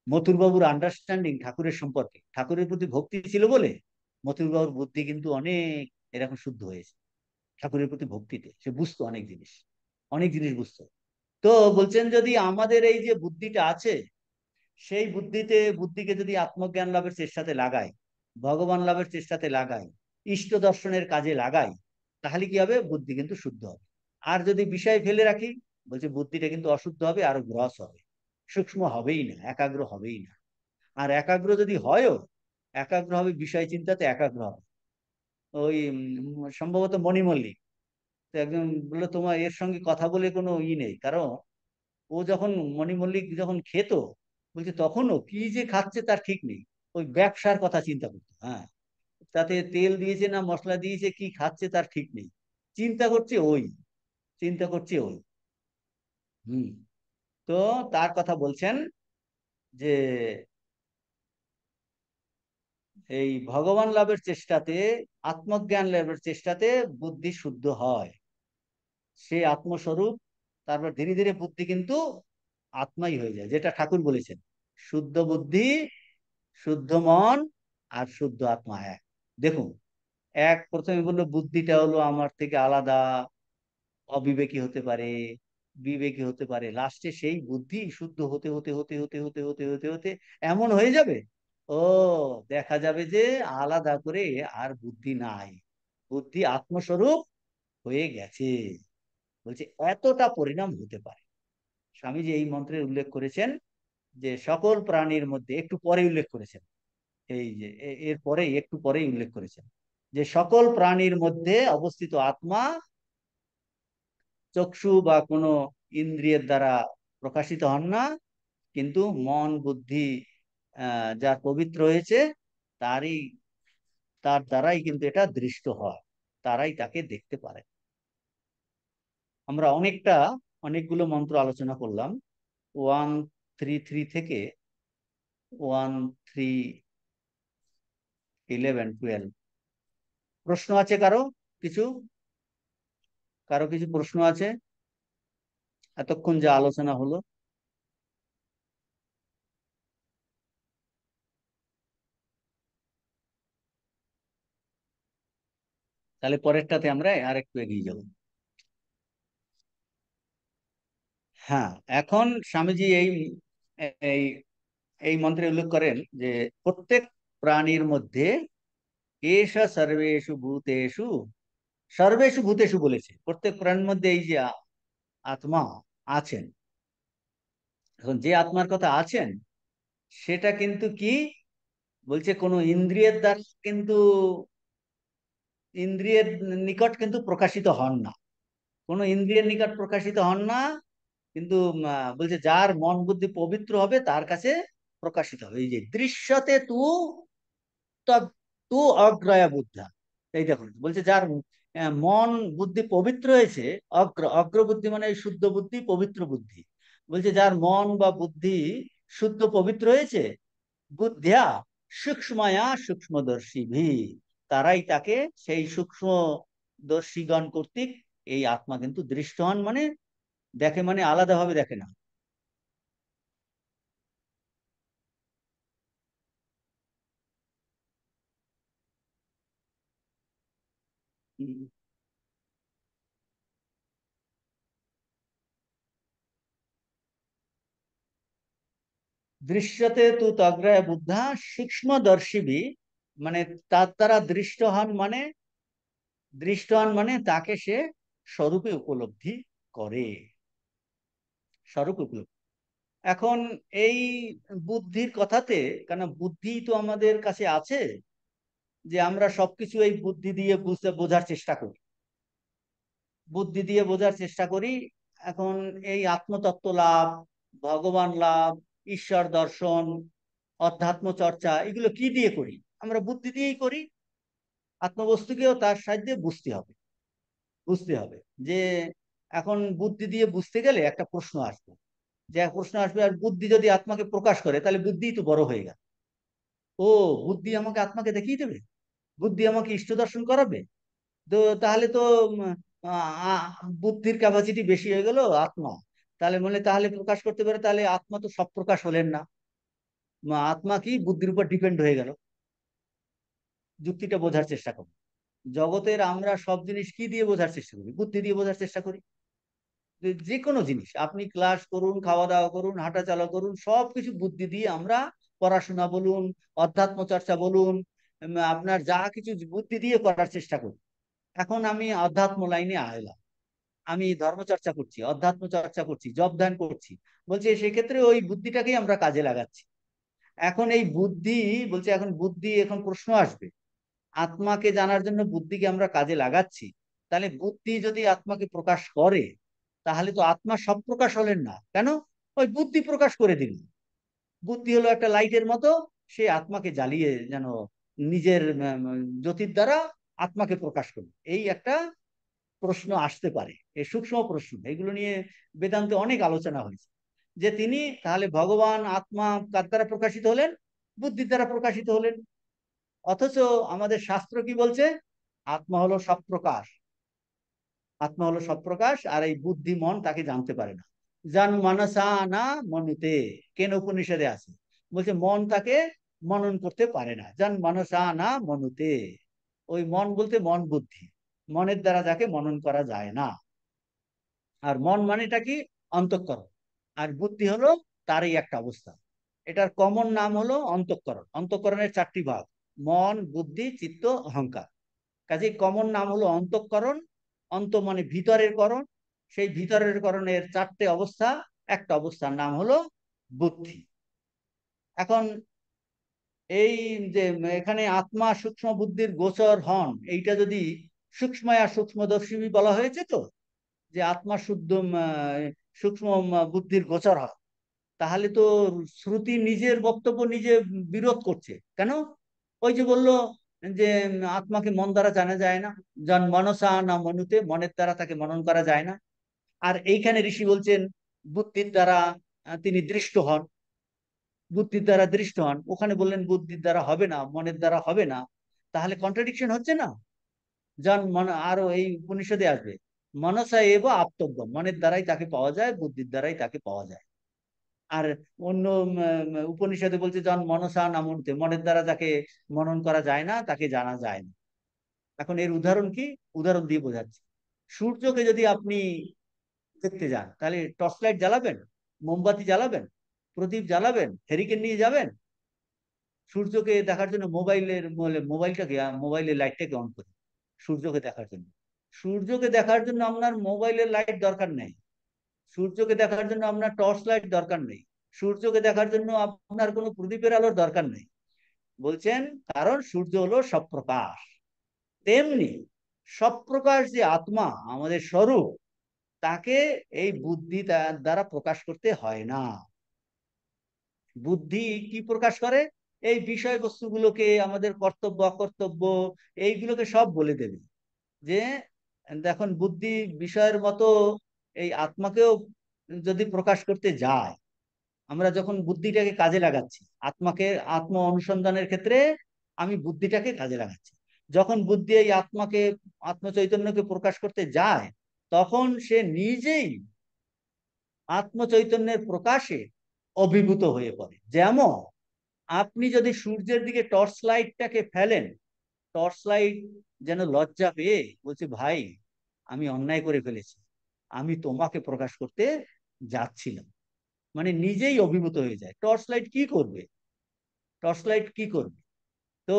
মথুরবাবুর আন্ডারস্ট্যান্ডিং ঠাকুরের সম্পর্কে, ঠাকুরের প্রতি ভক্তি ছিল বলে মথুরবাবুর বুদ্ধি কিন্তু অনেক এরকম শুদ্ধ হয়েছে। ঠাকুরের প্রতি ভক্তিতে সে বুঝতো অনেক জিনিস, অনেক জিনিস বুঝতো। তো বলছেন যদি আমাদের এই যে বুদ্ধিটা আছে, সেই বুদ্ধিকে যদি আত্মজ্ঞান লাভের চেষ্টাতে লাগাই, ভগবান লাভের চেষ্টাতে লাগাই, ইষ্ট দর্শনের কাজে লাগাই, তাহলে কি হবে? বুদ্ধি কিন্তু শুদ্ধ হবে। আর যদি বিষয় ফেলে রাখি, বলছে বুদ্ধিটা কিন্তু অশুদ্ধ হবে, আরো গ্রস হবে, সূক্ষ্ম হবেই না, একাগ্র হবেই না। আর একাগ্র যদি হয়ও, একাগ্র হবে বিষয় চিন্তাতে, একাগ্র হবে। ওই সম্ভবত মণিমল্লিক তো একজন বললো তোমার এর সঙ্গে কথা বলে কোনো নেই, কারণ ও যখন মণিমল্লিক যখন খেত, বলছে তখনও কি যে খাচ্ছে তার ঠিক নেই, ওই ব্যবসার কথা চিন্তা করতো। হ্যাঁ, তাতে তেল দিয়েছে না মশলা দিয়েছে, কি খাচ্ছে তার ঠিক নেই, চিন্তা করছে ওই, চিন্তা করছে ওই। হুম। তো তার কথা বলছেন যে এই ভগবান লাভের চেষ্টাতে, আত্মজ্ঞান লাভের চেষ্টাতে বুদ্ধি শুদ্ধ হয়, সে আত্মস্বরূপ। তারপর ধীরে ধীরে বুদ্ধি কিন্তু আত্মাই হয়ে যায়, যেটা ঠাকুর বলেছেন, শুদ্ধ বুদ্ধি, শুদ্ধ মন আর শুদ্ধ আত্মা এক। দেখুন, এক প্রথমে বললো বুদ্ধিটা হলো আমার থেকে আলাদা, অবিবেকী হতে পারে, বিবেকী হতে পারে, লাস্টে সেই বুদ্ধি শুদ্ধ হতে হতে হতে হতে হতে হতে হতে হতে এমন হয়ে যাবে, ও দেখা যাবে যে আলাদা করে আর বুদ্ধি নাই, বুদ্ধি আত্মস্বরূপ হয়ে গেছে। বলছে এতটা পরিণাম হতে পারে। স্বামীজি এই মন্ত্রের উল্লেখ করেছেন যে সকল প্রাণীর মধ্যে, একটু পরে উল্লেখ করেছেন, এই যে এর পরে একটু পরেই উল্লেখ করেছেন যে সকল প্রাণীর মধ্যে অবস্থিত আত্মা চক্ষু বা কোনো ইন্দ্রিয়ের দ্বারা প্রকাশিত হন না, কিন্তু মন বুদ্ধি যার পবিত্র হয়েছে, তারই তার দ্বারাই কিন্তু এটা দৃষ্ট হয়, তারাই তাকে দেখতে পারে। আমরা অনেকগুলো মন্ত্র আলোচনা করলাম, 133 থেকে 1311-12। প্রশ্ন আছে কারো কিছু? কারো কিছু প্রশ্ন আছে এতক্ষণ যা আলোচনা হলো? তাহলে পরেরটাতে আমরা আর একটু এগিয়ে যাব। হ্যাঁ, এখন স্বামীজি এই এই মন্ত্রে উল্লেখ করেন যে প্রত্যেক প্রাণীর মধ্যে এষা সর্বেষু ভূতেষু, সর্বেষু ভূতেষু বলেছে, প্রত্যেক প্রাণীর মধ্যে এই যে আত্মা আছেন। এখন যে আত্মার কথা আছেন, সেটা কিন্তু কি বলছে, কোনো ইন্দ্রিয়ের দ্বারা কিন্তু, ইন্দ্রিয়ের নিকট কিন্তু প্রকাশিত হন না, কোনো ইন্দ্রিয়ের নিকট প্রকাশিত হন না, কিন্তু বলছে যার মন বুদ্ধি পবিত্র হবে তার কাছে প্রকাশিত হবে। এই যে দৃশ্যতে তু তু অগ্রয়া বুদ্ধা, এই দেখুন বলছে যার মন বুদ্ধি পবিত্র হয়েছে, অগ্রবুদ্ধি মানে এই শুদ্ধ বুদ্ধি, পবিত্র বুদ্ধি। বলছে যার মন বা বুদ্ধি শুদ্ধ পবিত্র হয়েছে, বুদ্ধিয়া সূক্ষ্ময়া সূক্ষ্মদর্শী ভি, তারাই তাকে সেই সূক্ষ্মদর্শীগণ কর্তৃক এই আত্মা কিন্তু দৃষ্ট হন, মানে দেখে, মানে আলাদাভাবে দেখে না। দৃশ্যতে তু তগ্রয় বুদ্ধা সূক্ষ্মদর্শিবি, মানে তার দ্বারা দৃষ্ট হন মানে তাকে সে স্বরূপে উপলব্ধি করে, স্বরূপ উপলব্ধি। এখন এই বুদ্ধির কথাতে, কেন বুদ্ধি তো আমাদের কাছে আছে, যে আমরা সবকিছু এই বুদ্ধি দিয়ে বোঝার চেষ্টা করি, বুদ্ধি দিয়ে বোঝার চেষ্টা করি। এখন এই আত্মতত্ত্ব লাভ, ভগবান লাভ, ঈশ্বর দর্শন, অধ্যাত্ম চর্চা, এগুলো কি দিয়ে করি? আমরা বুদ্ধি দিয়েই করি। আত্মবস্তুকেও তার সাহায্যে বুঝতে হবে, বুঝতে হবে যে এখন বুদ্ধি দিয়ে বুঝতে গেলে একটা প্রশ্ন আসবে, যে এক প্রশ্ন আসবে, আর বুদ্ধি যদি আত্মাকে প্রকাশ করে তাহলে বুদ্ধিই তো বড় হয়ে গেল। ও, বুদ্ধি আমাকে আত্মাকে দেখিয়ে দেবে, বুদ্ধি আমাকে ইষ্ট দর্শন করাবে, তো তাহলে তো বুদ্ধির ক্যাপাসিটি বেশি হয়ে গেল আত্মা, তাহলে তাহলে প্রকাশ করতে পারে, তাহলে আত্মা তো সব প্রকাশ হলেন না। আত্মা কি বুদ্ধির উপর ডিপেন্ড হয়ে গেল? যুক্তিটা বোঝার চেষ্টা করুন। জগতের আমরা সব জিনিস কি দিয়ে বোঝার চেষ্টা করি? বুদ্ধি দিয়ে বোঝার চেষ্টা করি। যে কোনো জিনিস আপনি ক্লাস করুন, খাওয়া দাওয়া করুন, হাঁটা চলা করুন, সবকিছু বুদ্ধি দিয়ে আমরা, পড়াশোনা বলুন, অধ্যাত্ম চর্চা বলুন, আপনার যা কিছু বুদ্ধি দিয়ে করার চেষ্টা করি। এখন আমি অধ্যাত্ম লাইনে আইলাম, আমি ধর্মচর্চা করছি, অধ্যাত্ম চর্চা করছি, জপ ধ্যান করছি, বলছে সেক্ষেত্রে ওই বুদ্ধিটাকেই আমরা কাজে লাগাচ্ছি। এখন এই বুদ্ধি, বলছে এখন বুদ্ধি, এখন প্রশ্ন আসবে, আত্মাকে জানার জন্য বুদ্ধিকে আমরা কাজে লাগাচ্ছি, তাহলে বুদ্ধি যদি আত্মাকে প্রকাশ করে, তাহলে তো আত্মা সব প্রকাশ হলেন না কেন? ওই বুদ্ধি প্রকাশ করে দিল। বুদ্ধি হলো একটা লাইটের মতো, সে আত্মাকে জ্বালিয়ে যেন নিজের জ্যোতির দ্বারা আত্মাকে প্রকাশ করবে। এই একটা প্রশ্ন আসতে পারে, এই সূক্ষ্ম প্রশ্ন, এগুলো নিয়ে বেদান্তে অনেক আলোচনা হয়েছে, যে তিনি তাহলে ভগবান আত্মা কার দ্বারা প্রকাশিত হলেন? বুদ্ধির দ্বারা প্রকাশিত হলেন। অথচ আমাদের শাস্ত্র কি বলছে? আত্মা হলো সব প্রকাশ, আত্মা হলো সব প্রকাশ, আর এই বুদ্ধি মন তাকে জানতে পারে না। জান মানসা না মনুতে, কেন উপনিষদে আছে, বলছে মন তাকে মনন করতে পারে না। জান মানসা না মনুতে, ওই মন বলতে মন বুদ্ধি, মনের দ্বারা যাকে মনন করা যায় না। আর মন মানেটা কি? অন্তঃকরণ। আর বুদ্ধি হলো তারই একটা অবস্থা। এটার কমন নাম হলো অন্তঃকরণ। অন্তঃকরণের চারটি ভাগ: মন, বুদ্ধি, চিত্ত, অহংকার। কাজে কমন নাম হলো অন্তঃকরণ। অন্ত মানে ভিতরের করণ। সেই ভিতরের করণের চারটে অবস্থা, একটা অবস্থার নাম হলো বুদ্ধি। এখন এই যে এখানে আত্মা সূক্ষ্ম বুদ্ধির গোচর হন, এইটা যদি সূক্ষ্মায়া সূক্ষ্মদর্শী বলা হয়েছে, তো যে আত্মা শুদ্ধ সূক্ষ্ম বুদ্ধির গোচর হয়, তাহলে তো শ্রুতি নিজের বক্তব্য নিজে বিরোধ করছে কেন? ওই যে বললো যে আত্মাকে মন দ্বারা জানা যায় না, জন মনসা না মনুতে, মনের দ্বারা তাকে মনন করা যায় না। আর এইখানে ঋষি বলছেন বুদ্ধির দ্বারা তিনি দৃষ্ট হন, বুদ্ধির দ্বারা দৃষ্ট হন, ওখানে বললেন বুদ্ধির দ্বারা হবে না, মনের দ্বারা হবে না। তাহলে কন্ট্রাডিকশন হচ্ছে না? জন মন, আরো এই উপনিষদে আসবে, মনসা এব আপ্তব্য, মনের দ্বারাই তাকে পাওয়া যায়, বুদ্ধির দ্বারাই তাকে পাওয়া যায়। আর অন্য উপনিষদে বলছে জন মনসা না মনতে, মনের দ্বারা যাকে মনন করা যায় না তাকে জানা যায় না। এখন এর উদাহরণ কি? উদাহরণ দিয়ে বোঝাচ্ছি। সূর্যকে যদি আপনি দেখতে যান, তাহলে টর্চ লাইট জ্বালাবেন, মোমবাতি জ্বালাবেন, প্রদীপ জ্বালাবেন, হেরিকেন নিয়ে যাবেন? সূর্যকে দেখার জন্য মোবাইলটাকে, মোবাইলের লাইটটাকে অন করি সূর্যকে দেখার জন্য। সূর্যকে দেখার জন্য আপনার মোবাইলের লাইট দরকার নেই, সূর্যকে দেখার জন্য আপনার টর্চ লাইট দরকার নেই, সূর্যকে দেখার জন্য আপনার কোনো প্রদীপের আলোর দরকার নেই। বলছেন কারণ সূর্য হলো সব প্রকাশ। তেমনি সব প্রকাশ যে আত্মা, আমাদের স্বরূপ, তাকে এই বুদ্ধি দ্বারা প্রকাশ করতে হয় না। বুদ্ধি কি প্রকাশ করে? এই বিষয়বস্তুগুলোকে, আমাদের কর্তব্য অকর্তব্য, এইগুলোকে সব বলে দেবে। যে দেখুন, বুদ্ধি বিষয়ের মতো এই আত্মাকেও যদি প্রকাশ করতে যায়, আমরা যখন বুদ্ধিটাকে কাজে লাগাচ্ছি, আত্মাকে, আত্ম অনুসন্ধানের ক্ষেত্রে আমি বুদ্ধিটাকে কাজে লাগাচ্ছি, যখন বুদ্ধি এই আত্মাকে, আত্মচৈতন্যকে প্রকাশ করতে যায়, তখন সে নিজেই আত্মচৈতন্যের প্রকাশে অভিভূত হয়ে পড়ে। যেমন আপনি যদি সূর্যের দিকে টর্চ লাইটটাকে ফেলেন, টর্চ লাইট যেন লজ্জা পেয়ে বলছে, ভাই আমি অন্যায় করে ফেলেছি, আমি তোমাকে প্রকাশ করতে যাচ্ছিলাম, মানে নিজেই অভিভূত হয়ে যায়। টর্চ লাইট কি করবে? টর্চ লাইট কি করবে? তো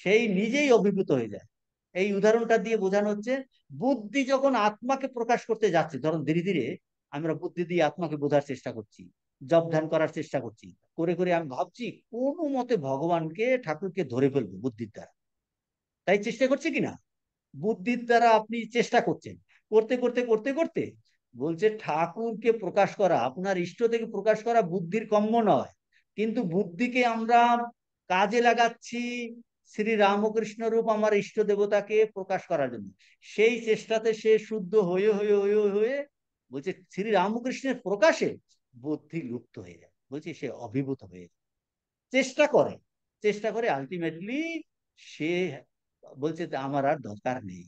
সেই নিজেই অভিভূত হয়ে যায়। এই উদাহরণটা দিয়ে বোঝানো হচ্ছে, বুদ্ধি যখন আত্মাকে প্রকাশ করতে যাচ্ছে, ধরুন ধীরে ধীরে আমরা বুদ্ধি দিয়ে আত্মাকে বোঝার চেষ্টা করছি, জপ ধ্যান করার চেষ্টা করছি, করে করে আমি ভাবছি কোনো মতে ভগবানকে, ঠাকুরকে ধরে ফেলবো বুদ্ধির দ্বারা, তাই চেষ্টা করছি কিনা? বুদ্ধির দ্বারা আপনি চেষ্টা করছেন, করতে করতে করতে করতে বলছে ঠাকুরকে প্রকাশ করা, আপনার ইষ্ট থেকে প্রকাশ করা বুদ্ধির কম্য নয়, কিন্তু বুদ্ধিকে আমরা কাজে লাগাচ্ছি শ্রী রামকৃষ্ণ রূপ আমার ইষ্ট দেবতাকে প্রকাশ করার জন্য। সেই চেষ্টাতে সে শুদ্ধ হয়ে হয়ে হয়ে হয়ে বলছে শ্রী রামকৃষ্ণের প্রকাশে বুদ্ধি লুপ্ত হয়ে যায়, বলছে সে অভিভূত হয়ে যায়। চেষ্টা করে, চেষ্টা করে আলটিমেটলি সে বলছে আমার আর দরকার নেই,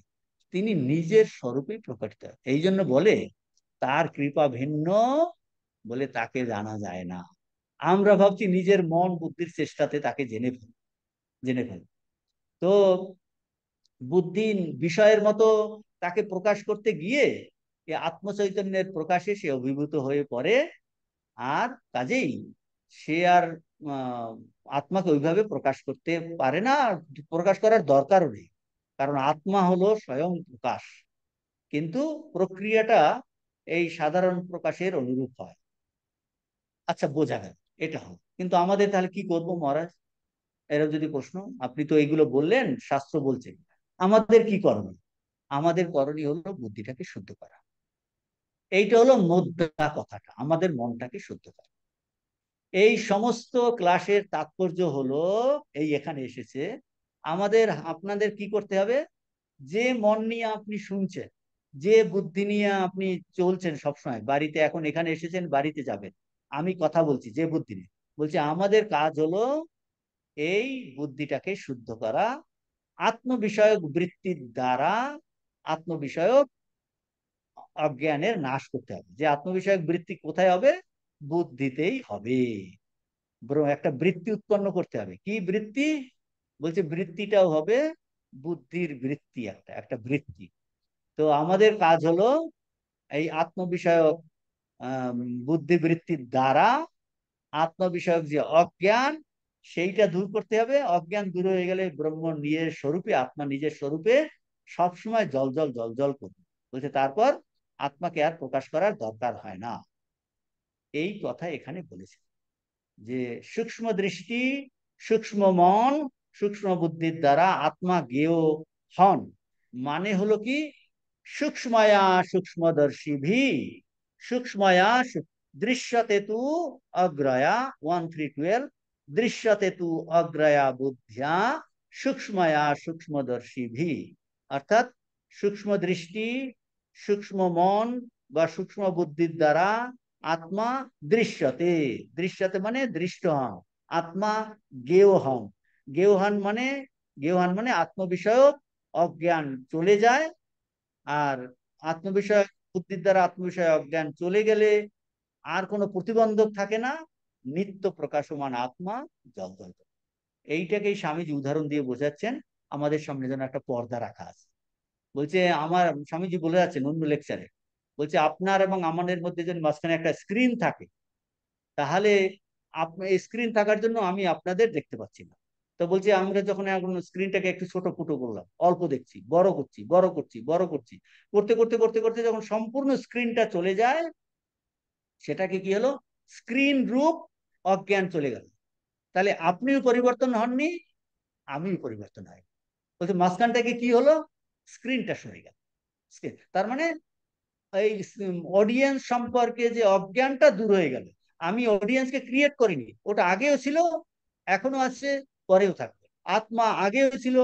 তিনি নিজের স্বরূপেই প্রকাশিত। এই জন্য বলে তার কৃপা ভিন্ন বলে তাকে জানা যায় না। আমরা ভাবছি নিজের মন বুদ্ধির চেষ্টাতে তাকে জেনে ফেল। তো বুদ্ধি বিষয়ের মতো তাকে প্রকাশ করতে গিয়ে এই আত্মচৈতন্যের প্রকাশে সে অভিভূত হয়ে পড়ে। আর কাজেই সে আর আহ, আত্মাকে ওইভাবে প্রকাশ করতে পারে না, আর প্রকাশ করার দরকারও নেই। কারণ আত্মা হলো স্বয়ং প্রকাশ, কিন্তু প্রক্রিয়াটা এই সাধারণ প্রকাশের অনুরূপ হয়। আচ্ছা, বোঝা গেল, এটা হয়। কিন্তু আমাদের তাহলে কি করব মহারাজ? এরা যদি প্রশ্ন, আপনি তো এইগুলো বললেন, শাস্ত্র বলছে, আমাদের কি করণীয়? আমাদের করণীয় হলো বুদ্ধিটাকে শুদ্ধ করা। এইটা হলো মোদ্দা কথাটা, আমাদের মনটাকে শুদ্ধ করা। এই সমস্ত ক্লাসের তাৎপর্য হলো এই এখানে এসেছে। আমাদের আপনাদের কি করতে হবে? যে মন নিয়ে আপনি শুনছেন, যে বুদ্ধি নিয়ে আপনি চলছেন সবসময়, বাড়িতে এখন এখানে এসেছেন, বাড়িতে যাবেন, আমি কথা বলছি যে বুদ্ধি নিয়ে বলছি, আমাদের কাজ হলো এই বুদ্ধিটাকে শুদ্ধ করা, আত্মবিষয়ক বৃত্তির দ্বারা আত্মবিষয়ক অজ্ঞানের নাশ করতে হবে। যে আত্মবিষয়ক বৃত্তি কোথায় হবে? বুদ্ধিতেই হবে। বরং একটা বৃত্তি উৎপন্ন করতে হবে। কি বৃত্তি? বলছে বৃত্তিটাও হবে বুদ্ধির বৃত্তি, একটা একটা বৃত্তি। তো আমাদের কাজ হলো এই আত্মবিষয়ক আহ বুদ্ধিবৃত্তির দ্বারা আত্মবিষয়ক যে অজ্ঞান, সেইটা দূর করতে হবে। অজ্ঞান দূর হয়ে গেলে ব্রহ্ম নিজের স্বরূপে, আত্মা নিজের স্বরূপে সবসময় জল জল জল জল করবে। বলছে তারপর আত্মাকে আর প্রকাশ করার দরকার হয় না। এই কথা এখানে বলেছে যে সূক্ষ্ম দৃষ্টি, সূক্ষ্ম মন, সূক্ষ্ম বুদ্ধির দ্বারা আত্মা জ্ঞেয় হন। মানে হলো কি? সূক্ষ্ময়া সূক্ষ্মদর্শী ভি, সূক্ষ্ময়া দৃশ্যতে তু অগ্রয়া 1312, দৃশ্যতে তু অগ্রয়া বুদ্ধিয়া সূক্ষ্ময়া সূক্ষ্মদর্শী ভি। অর্থাৎ সূক্ষ্ম দৃষ্টি, সূক্ষ্ম মন বা সূক্ষ্ম বুদ্ধির দ্বারা আত্মা দৃশ্যতে, দৃশ্যতে মানে দৃষ্ট হন, আত্মা জ্ঞেয় হন। জ্ঞেয় হন মানে আত্মবিষয়ক অজ্ঞান চলে যায়। আর আত্মবিষয়ক বুদ্ধির দ্বারা আত্মবিষয়ক অজ্ঞান চলে গেলে আর কোনো প্রতিবন্ধক থাকে না, নিত্য প্রকাশমান আত্মা জল জল করে। এইটাকেই স্বামীজি উদাহরণ দিয়ে বোঝাচ্ছেন। আমাদের সামনে যেন একটা পর্দা রাখা আছে। বলছে, আমার স্বামীজি বলে যাচ্ছেন অন্য লেকচারে, বলছে আপনার এবং আমাদের মধ্যে যদি মাঝখানে একটা স্ক্রিন থাকে, তাহলে আপনার স্ক্রিন থাকার জন্য আমি আপনাদের দেখতে পাচ্ছি না। তো বলছি, আমরা যখন এখন স্ক্রিনটাকে একটু ছোট ফুটো করলাম, অল্প দেখছি, বড় করছি, বড় করছি, বড় করছি, করতে করতে করতে করতে যখন সম্পূর্ণ স্ক্রিনটা চলে যায়, সেটাকে কি হলো? স্ক্রিন রূপ অজ্ঞান চলে গেল। তাহলে আপনিও পরিবর্তন হননি, আমিও পরিবর্তন হয়। বলছে মাঝখানটাকে কি হলো? স্ক্রিনটা সরে গেল। তার মানে এই অডিয়েন্স সম্পর্কে যে অজ্ঞানটা দূর হয়ে গেল। আমি অডিয়েন্সকে ক্রিয়েট করিনি, ওটা আগেও ছিল, এখনো আছে, পরেও থাকবে। আত্মা আগেও ছিল,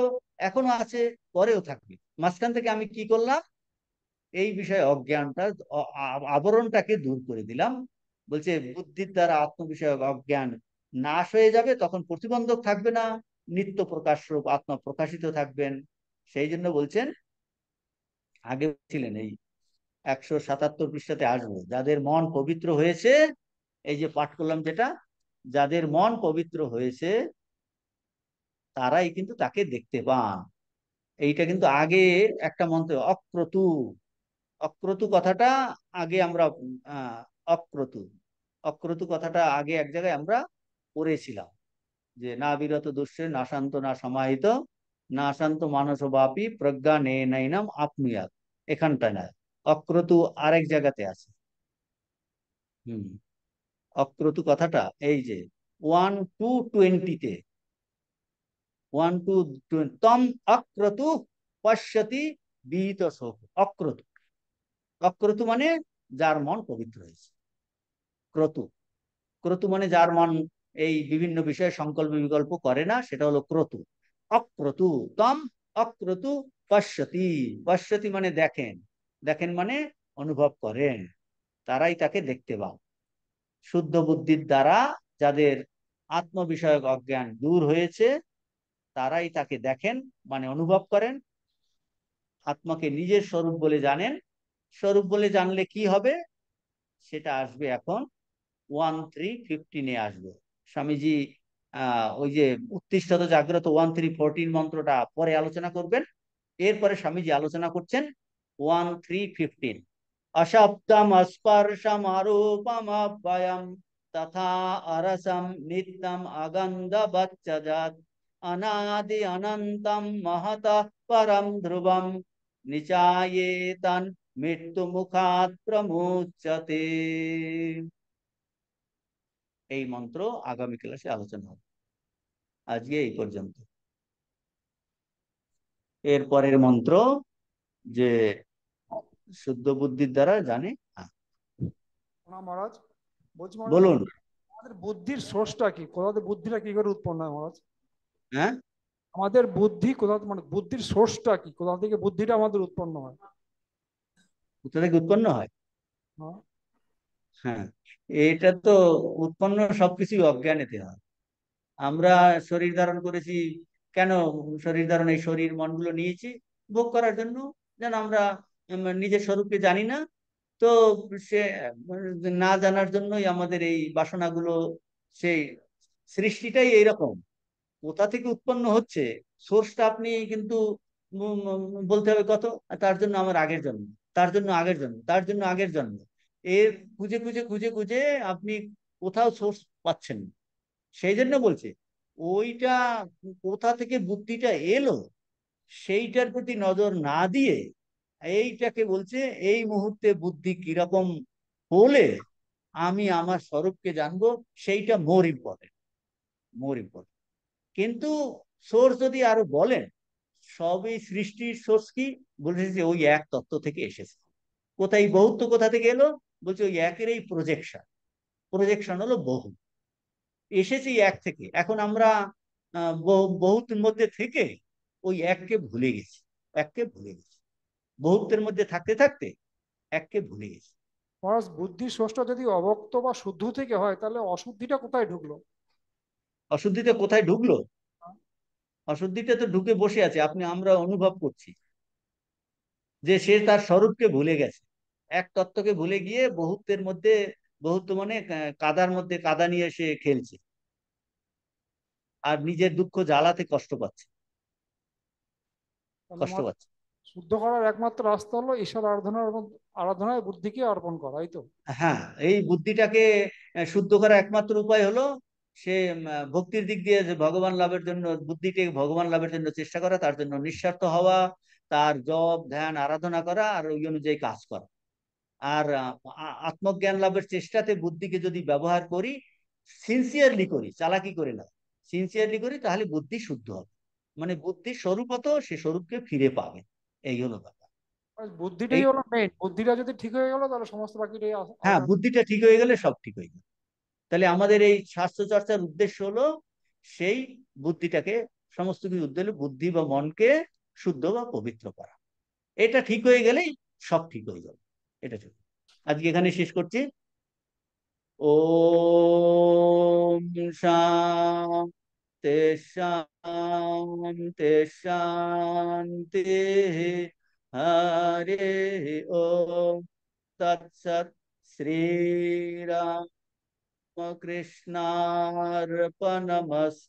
এখনো আছে, পরেও থাকবে। মাঝখান থেকে আমি কি করলাম? এই বিষয়ে অজ্ঞানটা, আবরণটাকে দূর করে দিলাম। বলছে বুদ্ধির দ্বারা আত্মবিষয়ক অজ্ঞান নাশ হয়ে যাবে, তখন প্রতিবন্ধক থাকবে না, নিত্য প্রকাশ রূপ আত্মা প্রকাশিত থাকবেন। সেই জন্য বলছেন, আগে ছিলেন এই 177 পৃষ্ঠাতে আসবো, যাদের মন পবিত্র হয়েছে, এই যে পাঠ করলাম যেটা, যাদের মন পবিত্র হয়েছে তারাই কিন্তু তাকে দেখতে পান। এইটা কিন্তু আগে একটা মন্ত্র, অক্রতু, অক্রতু কথাটা আগে আমরা আহ অক্রতু, অক্রতু কথাটা আগে এক জায়গায় আমরা পড়েছিলাম, যে না বিরত দুষ্যে, না শান্ত, না সমাহিত, না শান্ত মানস বাপি প্রজ্ঞা নে নাইনাম আপনুয়াত। এখানটা না, অক্রতু আরেক জায়গাতে আছে। হম, অক্রতু কথাটা এই যে 1:20-তে, 1:20, তম অক্রতু পশ্যতি বিহিত শোক। অক্রতু, অক্রতু মানে যার মন পবিত্র হয়েছে। ক্রতু, ক্রতু মানে যার মন এই বিভিন্ন বিষয়ে সংকল্প বিকল্প করে না, সেটা হলো ক্রতু। অক্রতু, তম অক্রতু পশ্যতি, পশ্যতি মানে দেখেন, দেখেন মানে অনুভব করেন, তারাই তাকে দেখতে পান। শুদ্ধ বুদ্ধির দ্বারা যাদের আত্মবিষয়ক অজ্ঞান দূর হয়েছে, তারাই তাকে দেখেন মানে অনুভব করেন। আত্মাকে নিজের স্বরূপ বলে জানেন, স্বরূপ বলে জানলে কি হবে সেটা আসবে এখন 1315 আসবে। স্বামীজি ওই যে উত্তিষ্ঠত জাগ্রত 1314 মন্ত্রটা পরে আলোচনা করবেন। এরপরে স্বামীজি আলোচনা করছেন 1315। অশব্দম স্পর্শম আরূপম অব্যয়ম তথা অরসম নিত্যম অগন্ধ বচ্চজাত অনাদি অনন্তম মহতঃ পরম ধ্রুবম নিচায়েতন মৃত্যু মুখাৎ প্রমুচ্যতে। এই মন্ত্র আগামী ক্লাসে আলোচনা হবে। আজকে এই পর্যন্ত। এর পরের মন্ত্র যে শুদ্ধ বুদ্ধির দ্বারা জানে। প্রণাম মহারাজ। বলছি মহারাজ, বলুন। আমাদের বুদ্ধির সোর্সটা কি? কোথা থেকে বুদ্ধিটা কি করে উৎপন্ন হয় মহারাজ? হ্যাঁ, আমাদের বুদ্ধি কোথা, মানে বুদ্ধির সোর্সটা কি? কোথা থেকে বুদ্ধিটা আমাদের উৎপন্ন হয়? কোথা থেকে উৎপন্ন হয়? হ্যাঁ। হ্যাঁ, এটা তো উৎপন্ন সবকিছুই অজ্ঞানেতে হয়। আমরা শরীর ধারণ করেছি কেন? শরীর ধারণ, এই শরীর মনগুলো নিয়েছি ভোগ করার জন্য। যেন আমরা নিজের স্বরূপকে জানি না, তো সে না জানার জন্যই আমাদের এই বাসনাগুলো, সেই সৃষ্টিটাই এইরকম। কোথা থেকে উৎপন্ন হচ্ছে সোর্সটা আপনি কিন্তু বলতে হবে কত। তার জন্য আমার আগের জন্ম, তার জন্য আগের জন্ম, তার জন্য আগের জন্ম, এর খুঁজে খুঁজে খুঁজে খুঁজে আপনি কোথাও সোর্স পাচ্ছেন না। সেই জন্য বলছে ওইটা কোথা থেকে বুদ্ধিটা এলো সেইটার প্রতি নজর না দিয়ে এইটাকে বলছে এই মুহূর্তে বুদ্ধি কিরকম হলে আমি আমার স্বরূপকে জানবো, সেইটা মোর ইম্পর্টেন্ট, মোর ইম্পর্টেন্ট। কিন্তু সোর্স যদি আরো বলেন, সবই সৃষ্টির সোর্স কি বলছে যে ওই এক তত্ত্ব থেকে এসেছে। কোথায় বহুত্ব কোথা থেকে এলো? বলছে ওই একের এই প্রজেকশন, প্রজেকশন হলো বহু, এসেছে এক থেকে। এখন আমরা বহুতের মধ্যে থেকে ওই এককে ভুলে গেছি, এককে ভুলে গেছি, বহুত্বের মধ্যে থাকতে থাকতে এককে ভুলে গেছি। মহারাজ, বুদ্ধির সোর্সটা যদি অবক্ত বা শুদ্ধ থেকে হয়, তাহলে অশুদ্ধিটা কোথায় ঢুকলো? অশুদ্ধিতে কোথায় ঢুকলো? অশুদ্ধিতে তো ঢুকে বসে আছে, আমরা অনুভব করছি যে সে তার স্বরূপকে ভুলে গেছে, এক তত্ত্বকে ভুলে গিয়ে বহুত্বের মধ্যে, বহুত্ব মানে কাদার মধ্যে কাদা নিয়ে সে খেলছে আর নিজের দুঃখ জ্বালাতে কষ্ট পাচ্ছে, তাহলে কষ্ট মহারাজ, পাচ্ছে। শুদ্ধ করার একমাত্র রাস্তা হলো ঈশ্বর আরাধনার, আরাধনায় বুদ্ধিকে অর্পণ করা, এই তো? হ্যাঁ, এই বুদ্ধিটাকে শুদ্ধ করার একমাত্র উপায় হলো সে ভক্তির দিক দিয়ে যে ভগবান লাভের জন্য, বুদ্ধিটাকে ভগবান লাভের জন্য চেষ্টা করা, তার জন্য নিঃস্বার্থ হওয়া, তার জপ ধ্যান আরাধনা করা আর ওই অনুযায়ী কাজ করা। আর আত্মজ্ঞান লাভের চেষ্টাতে বুদ্ধিকে যদি ব্যবহার করি, সিনসিয়ারলি করি, চালাকি করে না, সিনসিয়ারলি করি, তাহলে বুদ্ধি শুদ্ধ হবে। মানে বুদ্ধির স্বরূপত সে স্বরূপকে ফিরে পাবে। এই হলো ব্যাপার। মহারাজ, এই, বুদ্ধিটাই হলো মেন। বুদ্ধিটা যদি ঠিক হয়ে গেল, তাহলে সমস্ত বাকিটাই হ্যাঁ, বুদ্ধিটা ঠিক হয়ে গেলে সব ঠিক হয়ে গেল। তাহলে আমাদের এই স্বাস্থ্য চর্চার উদ্দেশ্য হলো সেই বুদ্ধিটাকে, সমস্ত কিছু উদ্দেশ্য হলো বুদ্ধি বা মনকে শুদ্ধ বা পবিত্র করা। এটা ঠিক হয়ে গেলেই সব ঠিক হয়ে যাবে। এটা ঠিক। আজকে এখানে শেষ করছি। ওম শান্তি শান্তি শান্তি। হরে ওম তৎসৎ। শ্রীরাম কৃষ্ণার্পণমস্তু।